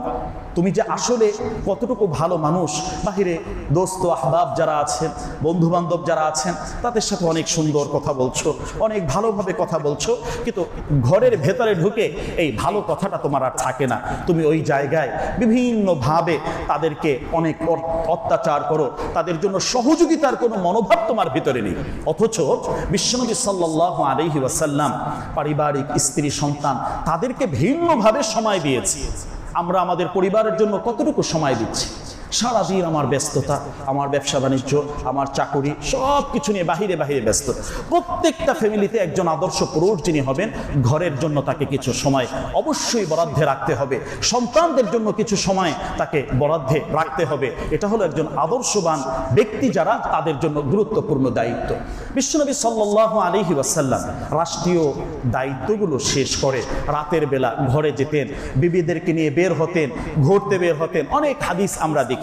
তুমি যে আসলে কতটুকু ভালো মানুষ, বাহিরে দোস্ত আহবাব যারা আছেন, বন্ধু বান্ধব যারা আছেন, তাদের সাথে অনেক সুন্দর কথা বলছো, অনেক ভালোভাবে কথা বলছো, কিন্তু ঘরের ভেতরে ঢুকে এই ভালো কথাটা তোমার আর থাকে না। তুমি ওই জায়গায় বিভিন্নভাবে তাদেরকে অনেক অত্যাচার করো, তাদের জন্য সহযোগিতার কোনো মনোভাব তোমার ভিতরে নেই। অথচ বিশ্বনবী সাল্লাল্লাহু আলাইহি ওয়াসাল্লাম পারিবারিক স্ত্রী সন্তান তাদেরকে ভিন্নভাবে সময় দিয়েছে। আমরা আমাদের পরিবারের জন্য কতটুকু সময় দিচ্ছি? সারাদিন আমার ব্যস্ততা, আমার ব্যবসা বাণিজ্য, আমার চাকুরি, সব কিছু নিয়ে বাহিরে ব্যস্ত। প্রত্যেকটা ফ্যামিলিতে একজন আদর্শ পুরুষ যিনি হবেন, ঘরের জন্য তাকে কিছু সময় অবশ্যই বরাদ্দে রাখতে হবে, সন্তানদের জন্য কিছু সময় তাকে বরাদ্দে রাখতে হবে। এটা হলো একজন আদর্শবান ব্যক্তি যারা, তাদের জন্য গুরুত্বপূর্ণ দায়িত্ব। বিশ্বনবী সাল্লাল্লাহু আলাইহি ওয়াসাল্লাম রাষ্ট্রীয় দায়িত্বগুলো শেষ করে রাতের বেলা ঘরে যেতেন, বিবিদেরকে নিয়ে বের হতেন, ঘুরতে বের হতেন। অনেক হাদিস আমরা দেখি,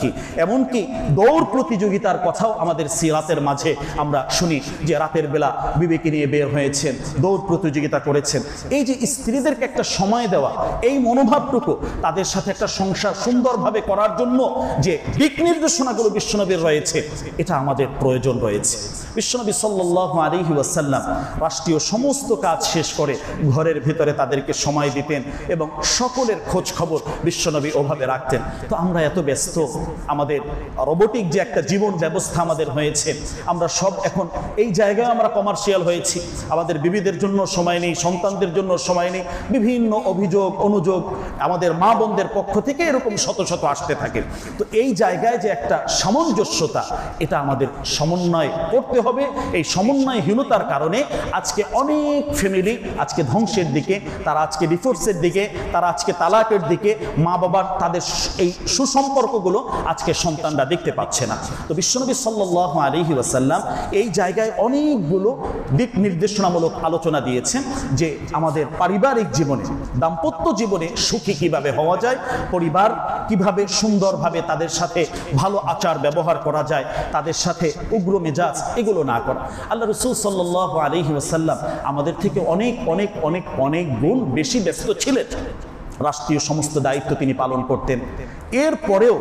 এমনকি দৌড় প্রতিযোগিতার কথাও আমাদের সিরাতের মাঝে আমরা শুনি যে রাতের বেলা বিবিকে নিয়ে বের হয়েছেন, দৌড় প্রতিযোগিতা করেছেন। এই যে স্ত্রীদেরকে একটা সময় দেওয়া, এই মনোভাবটুকু, তাদের সাথে একটা সংসার সুন্দরভাবে করার জন্য যে দিক নির্দেশনাগুলো বিশ্বনবীর রয়েছে, এটা আমাদের প্রয়োজন রয়েছে। বিশ্বনবী সাল্লাল্লাহু আলাইহি ওয়াসাল্লাম রাষ্ট্রীয় সমস্ত কাজ শেষ করে ঘরের ভিতরে তাদেরকে সময় দিতেন এবং সকলের খোঁজ খবর বিশ্বনবী ওভাবে রাখতেন। তো আমরা এত ব্যস্ত, আমাদের রোবোটিক যে একটা জীবন ব্যবস্থা আমাদের হয়েছে, আমরা সব এখন এই জায়গায় আমরা কমার্শিয়াল হয়েছি। আমাদের বিবিদের জন্য সময় নেই, সন্তানদের জন্য সময় নেই, বিভিন্ন অভিযোগ অনুযোগ আমাদের মা বোনদের পক্ষ থেকে এরকম শত শত আসতে থাকে। তো এই জায়গায় যে একটা সামঞ্জস্যতা, এটা আমাদের সমন্বয় করতে হবে। এই সমন্বয়হীনতার কারণে আজকে অনেক ফ্যামিলি আজকে ধ্বংসের দিকে, তারা আজকে ডিভোর্সের দিকে, তারা আজকে তালাকের দিকে, মা বাবার তাদের এই সুসম্পর্কগুলো আজকে সন্তানরা দেখতে পাচ্ছে না। তো বিশ্বনবী সাল্লাল্লাহু আলাইহি ওয়াসাল্লাম এই জায়গায় অনেকগুলো দিক নির্দেশনামূলক আলোচনা দিয়েছেন যে আমাদের পারিবারিক জীবনে, দাম্পত্য জীবনে সুখী কিভাবে হওয়া যায়, পরিবার কিভাবে সুন্দরভাবে তাদের সাথে ভালো আচার ব্যবহার করা যায়, তাদের সাথে উগ্র মেজাজ এগুলো না করা। আল্লাহ রাসূল সাল্লাল্লাহু আলাইহি ওয়াসাল্লাম আমাদের থেকে অনেক অনেক অনেক অনেক গুণ বেশি ব্যস্ত ছিলেন। রাষ্ট্রীয় সমস্ত দায়িত্ব তিনি পালন করতেন। এরপরেও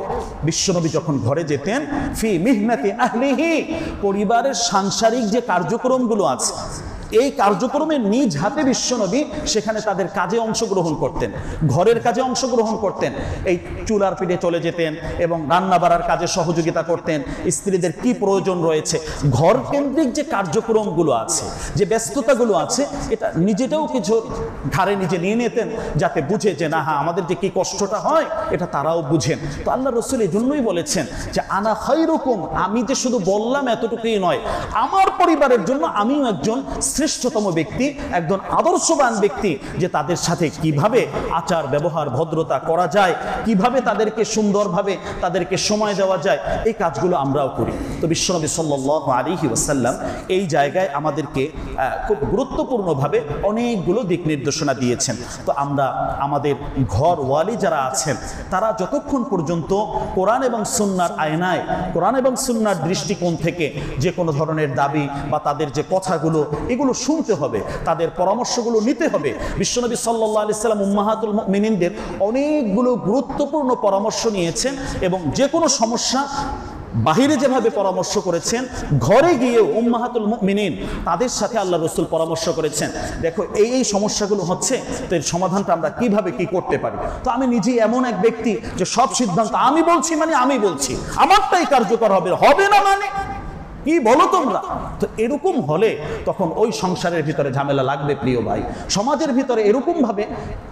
বিশ্বনবী যখন ঘরে যেতেন, ফি মিহনাতি আহলিহি, পরিবারের সাংসারিক যে কার্যক্রমগুলো আছে, এই কার্যক্রমে নিজ হাতে বিশ্বনবী সেখানে তাদের কাজে অংশগ্রহণ করতেন, ঘরের কাজে অংশগ্রহণ করতেন। এই চুলার পিঠে চলে যেতেন এবং রান্না বাড়ার কাজে সহযোগিতা করতেন। স্ত্রীদের কি প্রয়োজন রয়েছে, ঘর কেন্দ্রিক যে কার্যক্রমগুলো আছে, যে ব্যস্ততাগুলো আছে, এটা নিজেটাও কিছু ঘাড়ে নিজে নিয়ে নিতেন, যাতে বুঝে যে না, হ্যাঁ, আমাদের যে কি কষ্টটা হয় এটা তারাও বুঝেন। তো আল্লাহ রাসূল এই জন্যই বলেছেন যে আনা খায়রুকুম, আমি যে শুধু বললাম এতটুকুই নয়, আমার পরিবারের জন্য আমিও একজন শ্রেষ্ঠতম ব্যক্তি, একজন আদর্শবান ব্যক্তি, যে তাদের সাথে কিভাবে আচার ব্যবহার ভদ্রতা করা যায়, কিভাবে তাদেরকে সুন্দরভাবে তাদেরকে সময় দেওয়া যায়, এই কাজগুলো আমরাও করি। তো বিশ্বনবী সাল্লাল্লাহু আলাইহি ওয়াসাল্লাম এই জায়গায় আমাদেরকে খুব গুরুত্বপূর্ণভাবে অনেকগুলো দিক নির্দেশনা দিয়েছেন। তো আমরা আমাদের ঘরওয়ালি যারা আছেন তারা যতক্ষণ পর্যন্ত কোরআন এবং সুন্নাহর আয়নায়, কোরআন এবং সুন্নাহর দৃষ্টিকোণ থেকে যে কোনো ধরনের দাবি বা তাদের যে কথাগুলো এগুলো শুনতে হবে, তাদের পরামর্শগুলো নিতে হবে। বিশ্বনবী সাল্লাল্লাহু আলাইহি ওয়াসাল্লাম উম্মাহাতুল মুমিনিনদের অনেকগুলো গুরুত্বপূর্ণ পরামর্শ নিয়েছেন এবং যে কোনো সমস্যা বাহিরে যেভাবে পরামর্শ করেছেন, ঘরে গিয়েও উম্মাহাতুল মুমিনিন তাদের সাথে আল্লাহ রসুল পরামর্শ করেছেন, দেখো এই সমস্যাগুলো হচ্ছে, তো এর সমাধানটা আমরা কিভাবে কি করতে পারি। তো আমি নিজেই এমন এক ব্যক্তি যে সব সিদ্ধান্ত আমি বলছি, মানে আমি বলছি, আমারটাই কার্যকর হবে, হবে না মানে কি বলো তোমরা। তো এরকম হলে তখন ওই সংসারের ভিতরে ঝামেলা লাগবে। প্রিয় ভাই, সমাজের ভিতরে এরকম ভাবে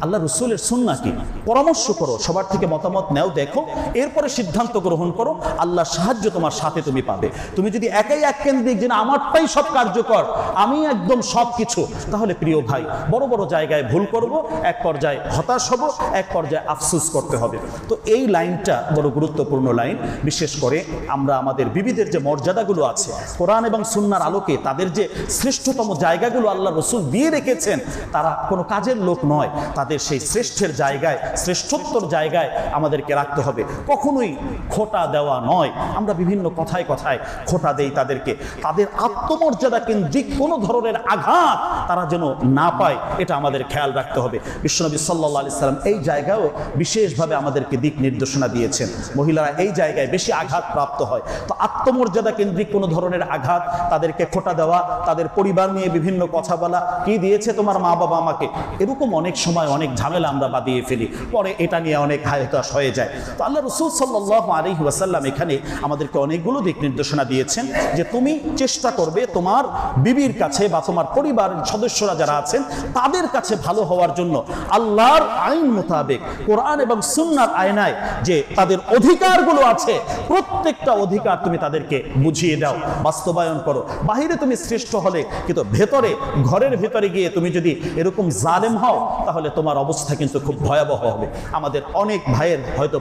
আল্লাহ রসুলের সুন্নাহ কি, পরামর্শ করো, সবার থেকে মতামত নেও, দেখো, এরপরে সিদ্ধান্ত গ্রহণ করো। আল্লাহর সাহায্য তোমার সাথে তুমি পাবে। তুমি যদি একাই এক কেন্দ্রিক, যে আমারটাই সব কার্যকর, আমি একদম সব কিছু, তাহলে প্রিয় ভাই বড় বড় জায়গায় ভুল করব, এক পর্যায়ে হতাশ হব, এক পর্যায়ে আফসোস করতে হবে। তো এই লাইনটা বড় গুরুত্বপূর্ণ লাইন। বিশেষ করে আমরা আমাদের বিবিদের যে মর্যাদাগুলো আছে কোরআন এবং সুন্নাহর আলোকে, তাদের যে শ্রেষ্ঠতম জায়গাগুলো আল্লাহ রসুল দিয়ে রেখেছেন, তারা কোনো কাজের লোক নয়, তাদের সেই শ্রেষ্ঠের জায়গায়, শ্রেষ্ঠত্বর জায়গায় আমাদেরকে রাখতে হবে। কখনোই খোটা দেওয়া নয়। আমরা বিভিন্ন কথায় কথায় খোটা দেই তাদেরকে, তাদের আত্মমর্যাদা কেন্দ্রিক কোনো ধরনের আঘাত তারা যেন না পায়, এটা আমাদের খেয়াল রাখতে হবে। বিশ্বনবী সাল্লাল্লাহু আলাইহি সাল্লাম এই জায়গায়ও বিশেষভাবে আমাদেরকে দিক নির্দেশনা দিয়েছেন। মহিলারা এই জায়গায় বেশি আঘাত প্রাপ্ত হয়। তো আত্মমর্যাদা কেন্দ্রিক কোনো ধরনের আঘাত, তাদেরকে খোটা দেওয়া, তাদের পরিবার নিয়ে বিভিন্ন কথা বলা, কি দিয়েছে তোমার মা বাবা আমাকে, এরকম অনেক সময় অনেক ঝামেলা আমরা বাদিয়ে ফেলি, পরে এটা নিয়ে অনেক হায়তাশ হয়ে যায়। তো আল্লাহ রাসূল সাল্লাল্লাহু আলাইহি ওয়াসাল্লাম এখানে আমাদেরকে অনেকগুলো দিক নির্দেশনা দিয়েছেন যে তুমি চেষ্টা করবে তোমার বিবির কাছে বা তোমার পরিবারের সদস্যরা যারা আছেন তাদের কাছে ভালো হওয়ার জন্য আল্লাহর আইন মোতাবেক, কোরআন এবং সুন্নাহর আয়নায় যে তাদের অধিকারগুলো আছে, প্রত্যেকটা অধিকার তুমি তাদেরকে বুঝিয়ে দাও, বাস্তবায়ন করো। বাহিরে তুমি শ্রেষ্ঠ হলে, কিন্তু ভেতরে, ঘরের ভেতরে গিয়ে তুমি যদি এরকম জালেম হও, তাহলে তোমার অবস্থা কিন্তু খুব ভয়াবহ হবে। আমাদের অনেক ভাইয়ের হয়তো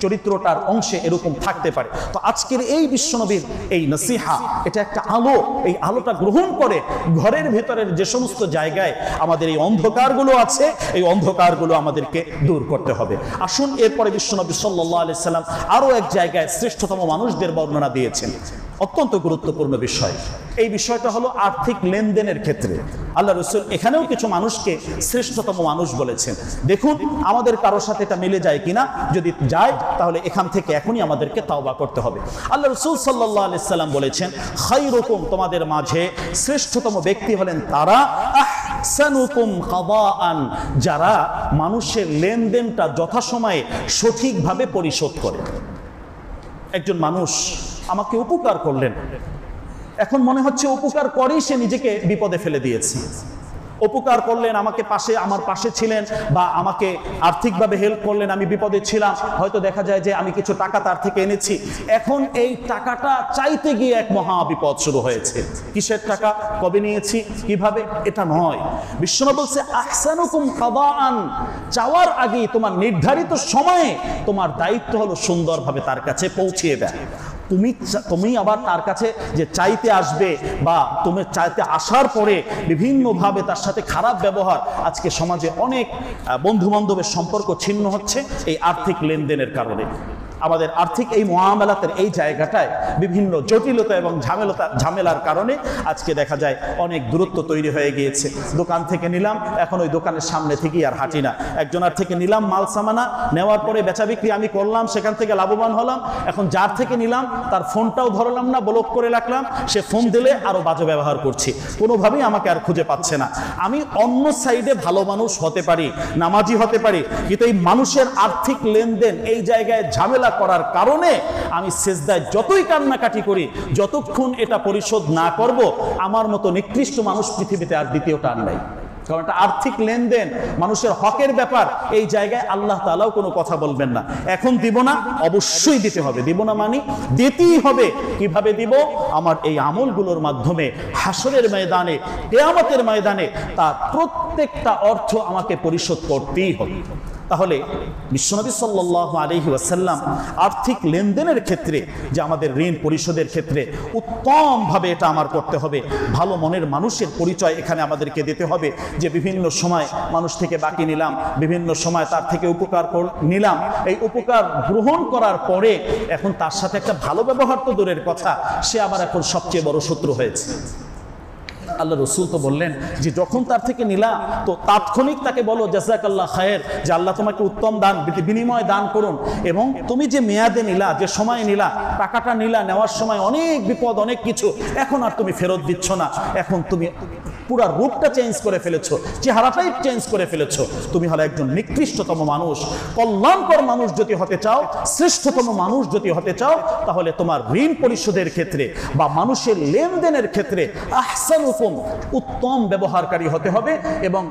চরিত্রটার অংশে এরকম থাকতে পারে। তো আজকের এই বিশ্বনবীর এই নসিহা, এটা একটা আলো, এই আলোটা গ্রহণ করে ঘরের ভেতরের যে সমস্ত জায়গায় আমাদের এই অন্ধকারগুলো আছে, এই অন্ধকারগুলো আমাদেরকে দূর করতে হবে। আসুন এরপরে বিশ্বনবী সাল্লাল্লাহু আলাইহি সাল্লাম আরো এক জায়গায় শ্রেষ্ঠতম মানুষদের বর্ণনা দিয়েছেন, অত্যন্ত গুরুত্বপূর্ণ বিষয়। এই বিষয়টা হলো আর্থিক লেনদেনের ক্ষেত্রে আল্লাহ রাসূল এখানেও কিছু মানুষকে শ্রেষ্ঠতম মানুষ বলেছেন। দেখুন আমাদের কারোর সাথে এটা মিলে যায় কিনা, যদি যায় তাহলে এখান থেকে এখনই আমাদেরকে তাওবা করতে হবে। আল্লাহ রাসূল সাল্লাল্লাহু আলাইহি সাল্লাম বলেছেন, খায়রুকুম, তোমাদের মাঝে শ্রেষ্ঠতম ব্যক্তি হলেন তারা, আহসানুকুম কাদাআন, যারা মানুষের লেনদেনটা যথাসময়ে সঠিকভাবে পরিশোধ করে। একজন মানুষ আমাকে উপকার করলেন, এখন মনে হচ্ছে উপকার করেই সে নিজেকে বিপদে ফেলে দিয়েছে। উপকার করলেন, আমাকে আমার পাশে ছিলেন বা আমাকে আর্থিকভাবে হেল্প করলেন, আমি বিপদে ছিলাম, হয়তো দেখা যায় যে আমি কিছু টাকা তার থেকে এনেছি, এখন এই টাকাটা চাইতে গিয়ে এক মহা বিপদ শুরু হয়েছে। কিসের টাকা, কবে নিয়েছি, কিভাবে, এটা নয়। বিশ্বনবী বলছে আহসানুকুম কাদাআন, চাওয়ার আগে তোমার নির্ধারিত সময়ে তোমার দায়িত্ব হলো সুন্দরভাবে তার কাছে পৌঁছিয়ে দেয়। তুমি আবার তার কাছে যে চাইতে আসবে বা তুমি চাইতে আসার পরে বিভিন্নভাবে তার সাথে খারাপ ব্যবহার, আজকে সমাজে অনেক বন্ধু বান্ধবের সম্পর্ক ছিন্ন হচ্ছে এই আর্থিক লেনদেনের কারণে। আমাদের আর্থিক এই মুআমালাতের এই জায়গাটায় বিভিন্ন জটিলতা এবং ঝামেলার কারণে আজকে দেখা যায় অনেক দূরত্ব তৈরি হয়ে গিয়েছে। দোকান থেকে নিলাম, এখন ওই দোকানের সামনে থেকেই আর হাঁটি না। একজনের থেকে নিলাম মাল সামানা, নেওয়ার পরে বেচা বিক্রি আমি করলাম, সেখান থেকে লাভবান হলাম, এখন যার থেকে নিলাম তার ফোনটাও ধরলাম না, ব্লক করে রাখলাম, সে ফোন দিলে আরো বাজে ব্যবহার করছি, কোনোভাবেই আমাকে আর খুঁজে পাচ্ছে না। আমি অন্য সাইডে ভালো মানুষ হতে পারি, নামাজি হতে পারি, কিন্তু এই মানুষের আর্থিক লেনদেন এই জায়গায় ঝামেলা করার কারণে আমি সেজদায় যতই কান্নাকাটি করি, যতক্ষণ এটা পরিশোধ না করব, আমার মতো নিকৃষ্ট মানুষ পৃথিবীতে আর দ্বিতীয়টা আর নাই। কারণ এটা আর্থিক লেনদেন, মানুষের হকের ব্যাপার। এই জায়গায় আল্লাহ তাআলাও কোনো কথা বলবেন না। এখন দিব না, অবশ্যই দিতে হবে। দিব না মানে দিতেই হবে। কিভাবে দিব? আমার এই আমলগুলোর মাধ্যমে হাসরের ময়দানে, কিয়ামতের ময়দানে তার প্রত্যেকটা অর্থ আমাকে পরিশোধ করতেই হবে। তাহলে বিশ্বনবী সাল্লাল্লাহু আলাইহি ওয়াসাল্লাম আর্থিক লেনদেনের ক্ষেত্রে, যে আমাদের ঋণ পরিশোধের ক্ষেত্রে উত্তমভাবে এটা আমার করতে হবে। ভালো মনের মানুষের পরিচয় এখানে আমাদেরকে দিতে হবে, যে বিভিন্ন সময় মানুষ থেকে বাকি নিলাম, বিভিন্ন সময় তার থেকে উপকার নিলাম, এই উপকার গ্রহণ করার পরে এখন তার সাথে একটা ভালো ব্যবহার তো দূরের কথা, সে আমার এখন সবচেয়ে বড় শত্রু হয়েছে। আল্লাহ রসুল তো বললেন যে যখন তার থেকে নিলা তো তাৎক্ষণিক তাকে বলো জাযাকাল্লাহ খায়ের, যে আল্লাহ তোমাকে উত্তম দান বিনিময় দান করুন। এবং তুমি যে মেয়াদে নিলা, যে সময় নিলা, টাকাটা নিলা, নেওয়ার সময় অনেক বিপদ, অনেক কিছু, এখন আর তুমি ফেরত দিচ্ছ না। এখন তুমি পুরা রূপটা চেঞ্জ করে ফেলেছো, চেহারাটাই চেঞ্জ করে ফেলেছো। তুমি হলো একজন নিকৃষ্টতম মানুষ। কল্যাণকর মানুষ যদি হতে চাও, শ্রেষ্ঠতম মানুষ যদি হতে চাও, তাহলে তোমার ঋণ পরিশোধের ক্ষেত্রে বা মানুষের লেনদেনের ক্ষেত্রে আহসানুকুম, উত্তম ব্যবহারকারী হতে হবে। এবং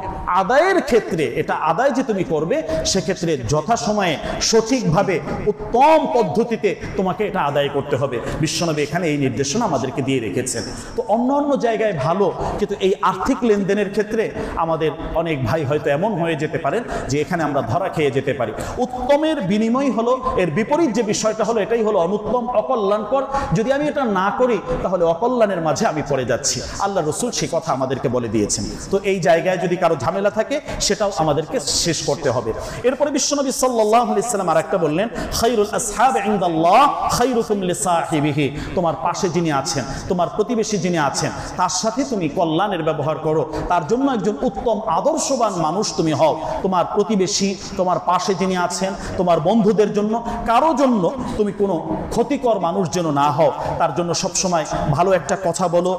আদায়ের ক্ষেত্রে, এটা আদায় যে তুমি করবে, সেক্ষেত্রে যথাসময়ে সঠিকভাবে উত্তম পদ্ধতিতে তোমাকে এটা আদায় করতে হবে। বিশ্বনবী এখানে এই নির্দেশনা আমাদেরকে দিয়ে রেখেছেন। তো অন্য অন্য জায়গায় ভালো, কিন্তু এই আর্থিক লেনদেনের ক্ষেত্রে আমাদের অনেক ভাই হয়তো এমন হয়ে যেতে পারেন যে এখানে আমরা ধরা খেয়ে যেতে পারি। উত্তমের বিনিময় হলো, এর বিপরীত যে বিষয়টা হলো, এটাই হলো অনুত্তম, অকল্যাণকর। যদি আমি এটা না করি তাহলে অকল্যাণের মাঝে আমি পড়ে যাচ্ছি। আল্লাহ রসুল সে কথা আমাদেরকে বলে দিয়েছেন। তো এই জায়গায় যদি কারো ঝামেলা থাকে সেটাও আমাদেরকে শেষ করতে হবে। এরপরে বিশ্বনবী সাল্লাল্লাহু আলাইহি ওয়াসাল্লাম আরেকটা বললেন, খায়রুল আসহাব ইনদাল্লাহ খায়রুকুম লিসাহিবিহি। তোমার পাশে যিনি আছেন, তোমার প্রতিবেশী যিনি আছেন, তার সাথে তুমি কল্যাণের ব্যবহার করো, তার জন্য একজন উত্তম আদর্শবান মানুষ তুমি হও। তোমার প্রতিবেশী, তোমার পাশে যিনি আছেন, তোমার বন্ধুদের জন্য, কারো জন্য তুমি কোনো ক্ষতিকর মানুষ যেন না হও। তার জন্য সবসময় ভালো একটা কথা বলো,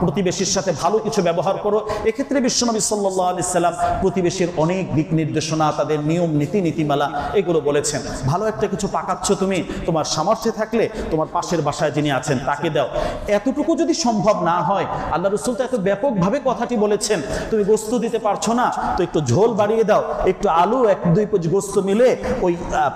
প্রতিবেশীর সাথে ভালো কিছু ব্যবহার করো। এক্ষেত্রে বিশ্বনবী সাল্লাল্লাহু আলাইহি সাল্লাম প্রতিবেশীর অনেক দিক নির্দেশনা, তাদের নিয়ম নীতিমালা এগুলো বলেছেন। ভালো একটা কিছু পাকাচ্ছ তুমি, তোমার সামর্থ্যে থাকলে তোমার পাশের বাসায় যিনি আছেন তাকে দাও। এতটুকু যদি সম্ভব না হয়, আল্লাহ রাসূল তো এত ব্যাপকভাবে কথাটি বলেছেন, তুমি গোস্ত দিতে পারছো না তো একটু ঝোল বাড়িয়ে দাও, একটু আলু, 1-2 পিস গোস্ত মিলে ওই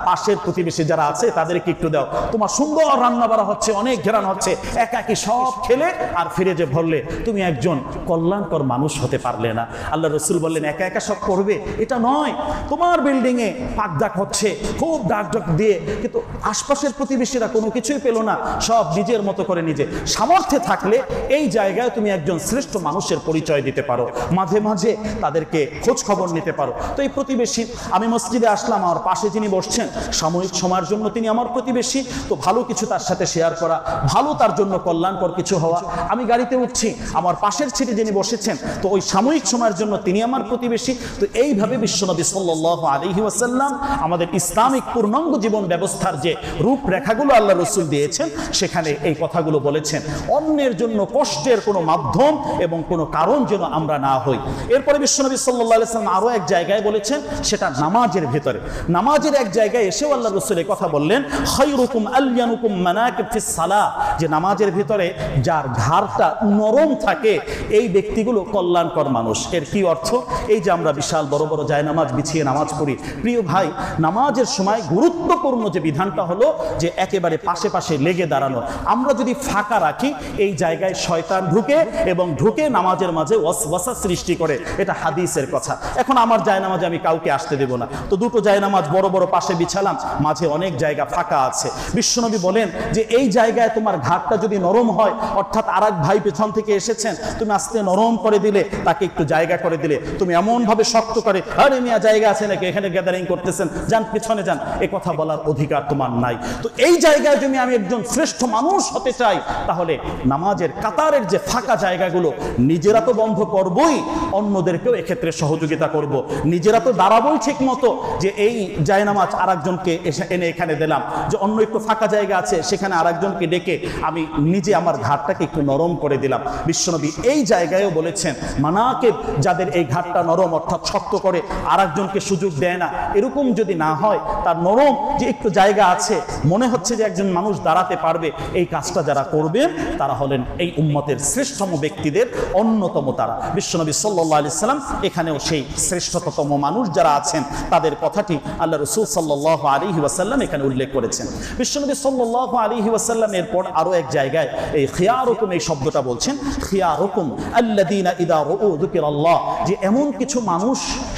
পাশের প্রতিবেশী যারা আছে তাদেরকে একটু দাও। তোমার সুন্দর রান্না বাড়া হচ্ছে, অনেক ঘেরান হচ্ছে, একাকি সব খেলে আর ফিরে যে ভরলে, তুমি একজন কল্যাণকর মানুষ হতে পারলে না। আল্লাহ রসুল বললেন একা একা সব করবে এটা নয়। তোমার বিল্ডিং এ পাকডাক হচ্ছে, খুব ডাক দিয়ে, কিন্তু আশপাশের প্রতিবেশীরা কোনো কিছুই পেল না, সব নিজের মতো করে নিজে। সামর্থ্যে থাকলে এই জায়গায় তুমি একজন শ্রেষ্ঠ মানুষের পরিচয় দিতে পারো, মাঝে মাঝে তাদেরকে খোঁজ খবর নিতে পারো। তো এই প্রতিবেশী, আমি মসজিদে আসলাম, আমার পাশে যিনি বসছেন সাময়িক সময়ের জন্য তিনি আমার প্রতিবেশী, তো ভালো কিছু তার সাথে শেয়ার করা, ভালো তার জন্য কল্যাণকর কিছু হওয়া। আমি গাড়িতে উঠছি, আমার পাশের সিটে যিনি বসেছেন, তো ওই সাময়িক সময়ের জন্য তিনি আমার প্রতিবেশী। তো এইভাবে বিশ্বনবী সাল্লাল্লাহু আলাইহি ওয়াসাল্লাম আমাদের ইসলামিক পূর্ণাঙ্গ জীবন ব্যবস্থার যে রূপরেখাগুলো আল্লাহ রসুল দিয়েছেন, সেখানে এই কথাগুলো বলেছেন। অন্যের জন্য কষ্টের কোনো মাধ্যম এবং কোনো কারণ যেন আমরা না হই। এরপরে বিশ্বনবী সাল্লাল্লাহু আলাইহি ওয়াসাল্লাম আরো এক জায়গায় বলেছেন, সেটা নামাজের ভেতরে। নামাজের এক জায়গায় এসেও আল্লাহ রসুল এই কথা বললেন, খায়রুকুম আলয়ানুকুম মানাকিব ফিস সালাহ, যে নামাজের ভিতরে যার ঘাড়টা নরম থাকে এই ব্যক্তিগুলো কল্যাণকর মানুষ। এর কি অর্থ? এই যে আমরা বিশাল বড় বড় জায়নামাজ বিছিয়ে নামাজ পড়ি, প্রিয় ভাই, নামাজের সময় গুরুত্বপূর্ণ যে বিধানটা হলো যে একেবারে পাশে পাশে লেগে দাঁড়ানো। আমরা যদি ফাঁকা রাখি, এই জায়গায় শয়তান ঢুকে এবং ঢুকে নামাজের মাঝে ওয়াসওয়াসা সৃষ্টি করে, এটা হাদিসের কথা। এখন আমার জায়নামাজে আমি কাউকে আসতে দেব না, তো দুটো জায়নামাজ বড় বড় পাশে বিছালাম, মাঝে অনেক জায়গা ফাঁকা আছে। বিশ্বনবী বলেন যে এই জায়গায় তোমার ঘাটটা যদি নরম হয়, অর্থাৎ আরেক ভাই পেছন থেকে এসেছেন, তুমি আস্তে নরম করে দিলে, তাকে একটু জায়গা করে দিলে, তুমি এমন ভাবে শক্ত করে, আরে মিয়া জায়গা আছে নাকি, এখানে গ্যাদারিং করতেছেন, যান পিছনে যান, এ কথা বলার অধিকার তোমার নাই। তো এই জায়গায় যদি আমি একজন শ্রেষ্ঠ মানুষ হতে চাই, তাহলে নামাজের কাতারের যে ফাঁকা জায়গাগুলো নিজেরা তো বন্ধ করবই, অন্যদেরকেও এক্ষেত্রে সহযোগিতা করব। নিজেরা তো দাঁড়াবোই ঠিক মতো, যে এই জায়নামাজ আরেকজনকে এনে এখানে দিলাম, যে অন্য একটু ফাঁকা জায়গা আছে সেখানে আরেকজনকে ডেকে আমি নিজে আমার ঘাটটাকে একটু নরম করে দিলাম। বিশ্বনবী এই জায়গায়ও বলেছেন, মানাকিব, যাদের এই ঘাটটা নরম অর্থাৎ শক্ত করে আরেকজনকে সুযোগ দেয় না, এরকম যদি না হয়, তার নরম যে একটু জায়গা আছে, মনে হচ্ছে যে একজন মানুষ দাঁড়াতে পারবে, এই কাজটা যারা করবেন তারা হলেন এই উম্মতের শ্রেষ্ঠতম ব্যক্তিদের অন্য অন্যতম তারা। বিশ্বনবী সাল্লাল্লাহু আলাইহি সাল্লাম এখানেও সেই শ্রেষ্ঠতম মানুষ যারা আছেন তাদের কথাটি আল্লাহ রাসূল সাল্লাল্লাহু আলাইহি ওয়াসাল্লাম এখানে উল্লেখ করেছেন। বিশ্বনবী সাল্লাল্লাহু আলাইহি ওয়াসাল্লাম এরপর আরো এক জায়গায় এই খিয়ারুকুম এই শব্দটা বলছেন, খিয়ারুকুম আল্লাযীনা ইযা রাউ যিকরাল্লাহ, যে এমন কিছু মানুষ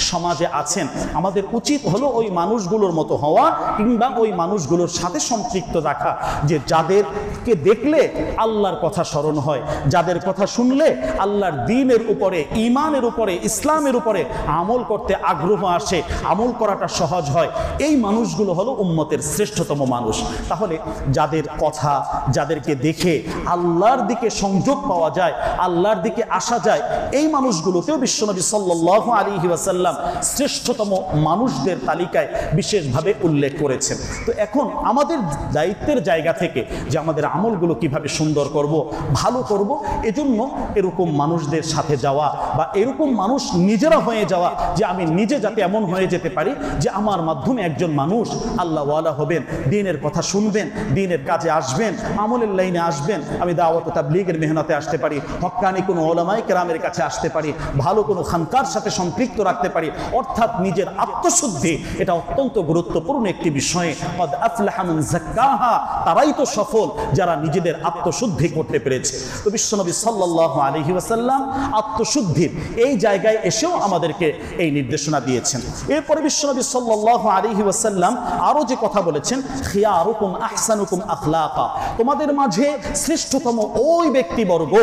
সমাজে আছেন, আমাদের উচিত হলো ওই মানুষগুলোর মতো হওয়া কিংবা ওই মানুষগুলোর সাথে সম্পৃক্ত রাখা, যে যাদেরকে দেখলে আল্লাহর কথা স্মরণ হয়, যাদের কথা শুনলে আল্লাহর দ্বীনের উপরে, ঈমানের উপরে, ইসলামের উপরে আমল করতে আগ্রহ আসে, আমল করাটা সহজ হয়। এই মানুষগুলো হলো উম্মতের শ্রেষ্ঠতম মানুষ। তাহলে যাদের কথা, যাদেরকে দেখে আল্লাহর দিকে সংযোগ পাওয়া যায়, আল্লাহর দিকে আসা যায়, এই মানুষগুলোকেও বিশ্বনবী সাল্লাল্লাহু আলাইহি ওয়াসাল্লাম শ্রেষ্ঠতম মানুষদের তালিকায় বিশেষভাবে উল্লেখ করেছেন। তো এখন আমাদের দায়িত্বের জায়গা থেকে যে আমাদের আমলগুলো কিভাবে সুন্দর করব, ভালো করব, এজন্য এরকম মানুষদের সাথে যাওয়া বা এরকম মানুষ নিজেরা হয়ে যাওয়া, যে আমি নিজে যাতে এমন হয়ে যেতে পারি যে আমার মাধ্যমে একজন মানুষ আল্লাহওয়ালা হবেন, দ্বীনের কথা শুনবেন, দ্বীনের কাজে আসবেন, আমলের লাইনে আসবেন, আমি দাওয়াত ও তাবলীগের মেহনতে আসতে পারি, হক্কানি কোনো উলামায়ে কেরামের কাছে আসতে পারি, ভালো কোনো খানকার সাথে সম্পৃক্ত রাখতে পারি। অর্থাৎ নিজের আত্মশুদ্ধি, এটা অত্যন্ত গুরুত্বপূর্ণ একটি বিষয়। ক্বাদ আফলাহা মান যাক্কাহা, তারাই তো সফল যারা নিজেদের আত্মশুদ্ধি করতে পেরেছে। তো বিশ্বনবী সাল্লাল্লাহু আলাইহি ওয়াসাল্লাম আত্মশুদ্ধির এই জায়গায় এসেও আমাদেরকে এই নির্দেশনা দিয়েছেন। এরপরে বিশ্বনবী সাল্লাল্লাহু আলাইহি ওয়াসাল্লাম আরো যে কথা বলেছেন, খিয়ারুকুম আহসানুকুম আখলাকা, তোমাদের মাঝে শ্রেষ্ঠতম ওই ব্যক্তিবর্গ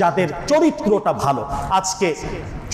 যাদের চরিত্রটা ভালো। আজকে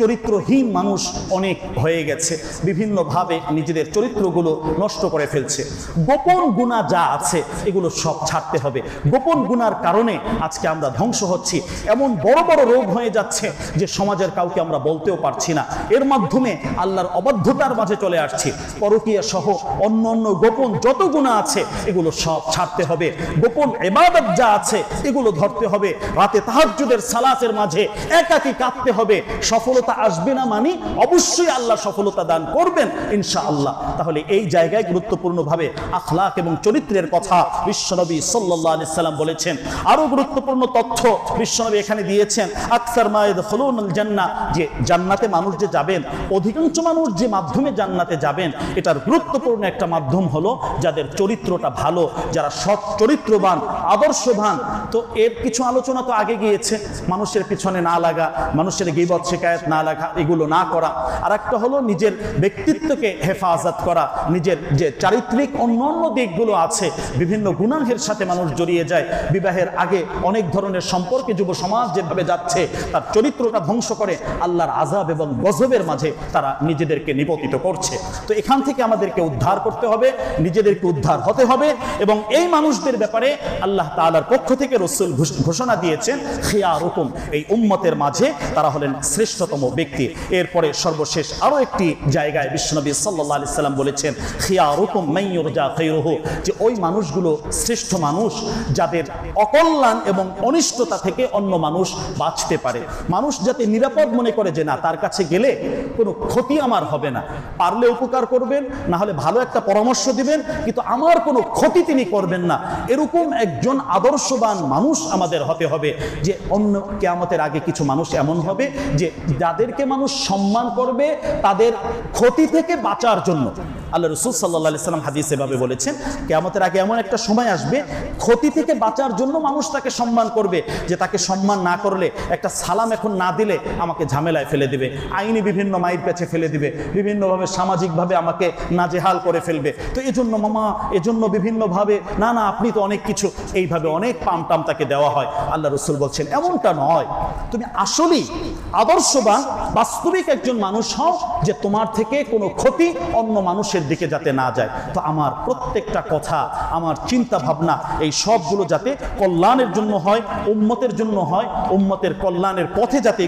চরিত্রহীন মানুষ অনেক হয়ে গেছে, বিভিন্নভাবে নিজেদের চরিত্রগুলো নষ্ট করে ফেলছে। গোপন গুনাহ যা আছে এগুলো সব ছাড়তে হবে। গোপন গুনার কারণে আজকে আমরা ধ্বংস হচ্ছি, এমন বড় বড় রোগ হয়ে যাচ্ছে যে সমাজের কাউকে আমরা বলতেও পারছি না। এর মাধ্যমে আল্লাহর অবাধ্যতার মাঝে চলে আসছি। পরকীয়া সহ অন্য অন্য গোপন যত গুনাহ আছে এগুলো সব ছাড়তে হবে। গোপন ইবাদত যা আছে এগুলো ধরতে হবে। রাতে তাহাজ্জুদের সালাতের মাঝে একাকী কাঁদতে হবে। সফলতা আসবে না মানে অবশ্যই আল্লাহ সফলতা দান করবেন ইনশাআল্লাহ। তাহলে এই জায়গায় গুরুত্বপূর্ণভাবে আখলাক এবং চরিত্রের কথা বিশ্বনবী সাল্লাল্লাহু আলাইহি সাল্লাম বলেছেন। আরো গুরুত্বপূর্ণ তথ্য বিশ্বনবী এখানে দিয়েছেন, আকসার মা ইয়াদখুলুনাল জান্নাহ, যে জান্নাতে মানুষ যে যাবেন, অধিকাংশ মানুষ যে মাধ্যমে জান্নাতে যাবেন এটার গুরুত্বপূর্ণ একটা মাধ্যম হলো যাদের চরিত্রটা ভালো, যারা সৎ চরিত্রবান, আদর্শবান। তো এর কিছু আলোচনা তো আগে গিয়েছে, মানুষের পিছনে না লাগা, মানুষের গীবত শিকায়েত না লাগা, এগুলো না করা। আর একটা হলো নিজের ব্যক্তিত্বকে হেফাজত করা, নিজের যে চারিত্রিক অন্যান্য দিকগুলো আছে, বিভিন্ন গুনাহের সাথে মানুষ জড়িয়ে যায়। বিবাহের আগে অনেক ধরনের সম্পর্কে যুব সমাজ যেভাবে যাচ্ছে, তার চরিত্রটা ধ্বংস করে আল্লাহর আযাব এবং গজবের মাঝে তারা নিজেদেরকে নিপতিত করছে। তো এখান থেকে আমাদেরকে উদ্ধার করতে হবে, নিজেদেরকে উদ্ধার হতে হবে। এবং এই মানুষদের ব্যাপারে আল্লাহ তাআলার পক্ষ থেকে রাসূল ঘোষণা দিয়েছেন, খিয়ারুকুম, এই উম্মতের মাঝে তারা হলেন শ্রেষ্ঠতম ব্যক্তি। এরপরে সর্বশেষ আরো একটি জায়গায় বিশ্বনবী সাল্লাল্লাহু আলাইহি সাল্লাম বলেছেন, খিয়ারুকুম মান ইউরজা খায়রুহু, যে ওই মানুষগুলো শ্রেষ্ঠ মানুষ যাদের অকল্যাণ এবং অনিষ্টতা থেকে অন্য মানুষ বাঁচতে পারে। মানুষ যাতে নিরাপদ মনে করে যে না, তার কাছে গেলে কোনো ক্ষতি আমার হবে না, পারলে উপকার করবেন, না হলে ভালো একটা পরামর্শ দিবেন, কিন্তু আমার কোনো ক্ষতি তিনি করবেন না। এরকম একজন আদর্শবান মানুষ আমাদের হতে হবে। যে অন্য কিয়ামতের আগে কিছু মানুষ এমন হবে যে যাদেরকে মানুষ সম্মান করবে তাদের ক্ষতি থেকে বাঁচার জন্য। আল্লাহ রাসূল সাল্লাল্লাহু আলাইহি সাল্লাম হাদিসে ভাবে বলেছেন, কিয়ামতের আগে এমন একটা সময় আসবে, ক্ষতি থেকে বাঁচার জন্য মানুষ তাকে সম্মান করবে, যে তাকে সম্মান না করলে, একটা সালাম এখন না দিলে আমাকে ঝামেলায় ফেলে দিবে, আইনি বিভিন্ন মাইর পেছে ফেলে দিবে, বিভিন্নভাবে সামাজিকভাবে আমাকে নাজেহাল করে ফেলবে। তো এজন্য মামা, এজন্য বিভিন্নভাবে না না আপনি তো অনেক কিছু, এইভাবে অনেক পামটাম তাকে দেওয়া হয়। আল্লাহ রাসূল বলছেন এমনটা নয়, তুমি আসলেই আদর্শবান বাস্তবিক একজন মানুষ হও, যে তোমার থেকে কোনো ক্ষতি অন্য মানুষের দিকে যাতে না যায়। তো আমার প্রত্যেকটা কথা, আমার চিন্তা ভাবনা, এই সবগুলো যাতে কল্যাণের জন্য হয়, উম্মতের জন্য হয়, উম্মতের কল্যাণের পথে যাতে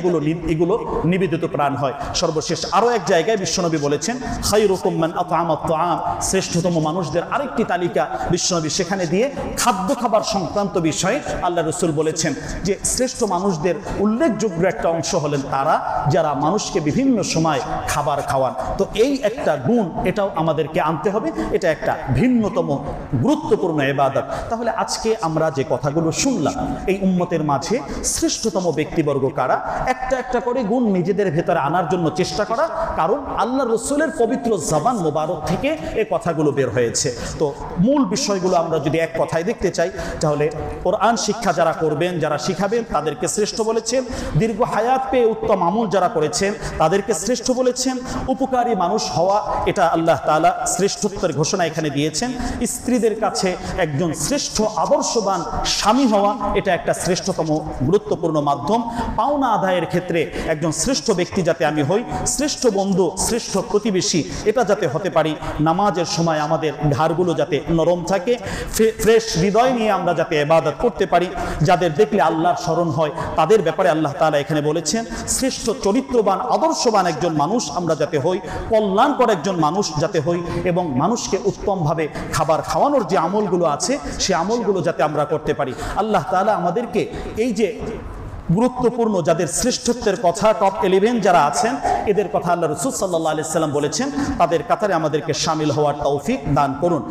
এগুলো নিবেদিত প্রাণ হয়। সর্বশেষ আরো এক জায়গায় বিশ্বনবী বলেছেন, খায়রুকুম মান আত'আমাত তা'আম, শ্রেষ্ঠতম মানুষদের আরেকটি তালিকা বিশ্বনবী সেখানে দিয়ে খাদ্য খাবার সংক্রান্ত বিষয়ে আল্লাহ রাসূল বলেছেন যে শ্রেষ্ঠ মানুষদের উল্লেখযোগ্য একটা অংশ হলেন তারা যারা মানুষকে বিভিন্ন সময় খাবার খাওয়ান। তো এই একটা গুণ, এটাও আমাদেরকে আনতে হবে, এটা একটা ভিন্নতম গুরুত্বপূর্ণ ইবাদত। তাহলে আজকে আমরা যে কথাগুলো শুনলাম, এই উম্মতের মাঝে শ্রেষ্ঠতম ব্যক্তিবর্গ কারা, একটা একটা করে গুণ নিজেদের ভেতরে আনার জন্য চেষ্টা করা, কারণ আল্লাহ রসুলের পবিত্র জবান মোবারক থেকে এই কথাগুলো বের হয়েছে। তো মূল বিষয়গুলো আমরা যদি এক কথায় দেখতে চাই, তাহলে কোরআন শিক্ষা যারা করবেন, যারা শিখাবেন, তাদেরকে শ্রেষ্ঠ বলেছেন। দীর্ঘ হায়াত পেয়ে উত্তম আমল যারা করেছেন তাদেরকে শ্রেষ্ঠ বলেছেন। উপকারী মানুষ হওয়া, এটা আল্লাহ তাআলা শ্রেষ্ঠত্বের ঘোষণা এখানে দিয়েছেন। স্ত্রীদের কাছে একজন শ্রেষ্ঠ আদর্শবান স্বামী হওয়া, এটা একটা শ্রেষ্ঠতম গুরুত্বপূর্ণ মাধ্যম। পাওনা আদায়ের ক্ষেত্রে একজন শ্রেষ্ঠ ব্যক্তি যাতে আমি হই, শ্রেষ্ঠ বন্ধু, শ্রেষ্ঠ প্রতিবেশী এটা যাতে হতে পারি। নামাজের সময় আমাদের ঘাড়গুলো যাতে নরম থাকে, ফ্রেশ হৃদয় নিয়ে আমরা যাতে ইবাদত করতে পারি। যাদের দেখলে আল্লাহর স্মরণ হয়, তাদের ব্যাপারে আল্লাহ তাআলা এখানে বলেছেন শ্রেষ্ঠ চরিত্রবান আদর্শবান একজন মানুষ আমরা যাতে হই, কল্যাণকর একজন মানুষ যাতে হই, এবং মানুষকে উত্তমভাবে খাবার খাওয়ানোর যে আমলগুলো আছে সে আমলগুলো যাতে আমরা করতে পারি। আল্লাহ তাআলা আমাদেরকে এই যে গুরুত্বপূর্ণ যাদের শ্রেষ্ঠত্বের কথা, টপ 11 যারা আছেন, এদের কথা আল্লাহ রাসূল সাল্লাল্লাহু আলাইহি ওয়াসাল্লাম বলেছেন, তাদের কাতারে আমাদেরকে শামিল হওয়ার তৌফিক দান করুন।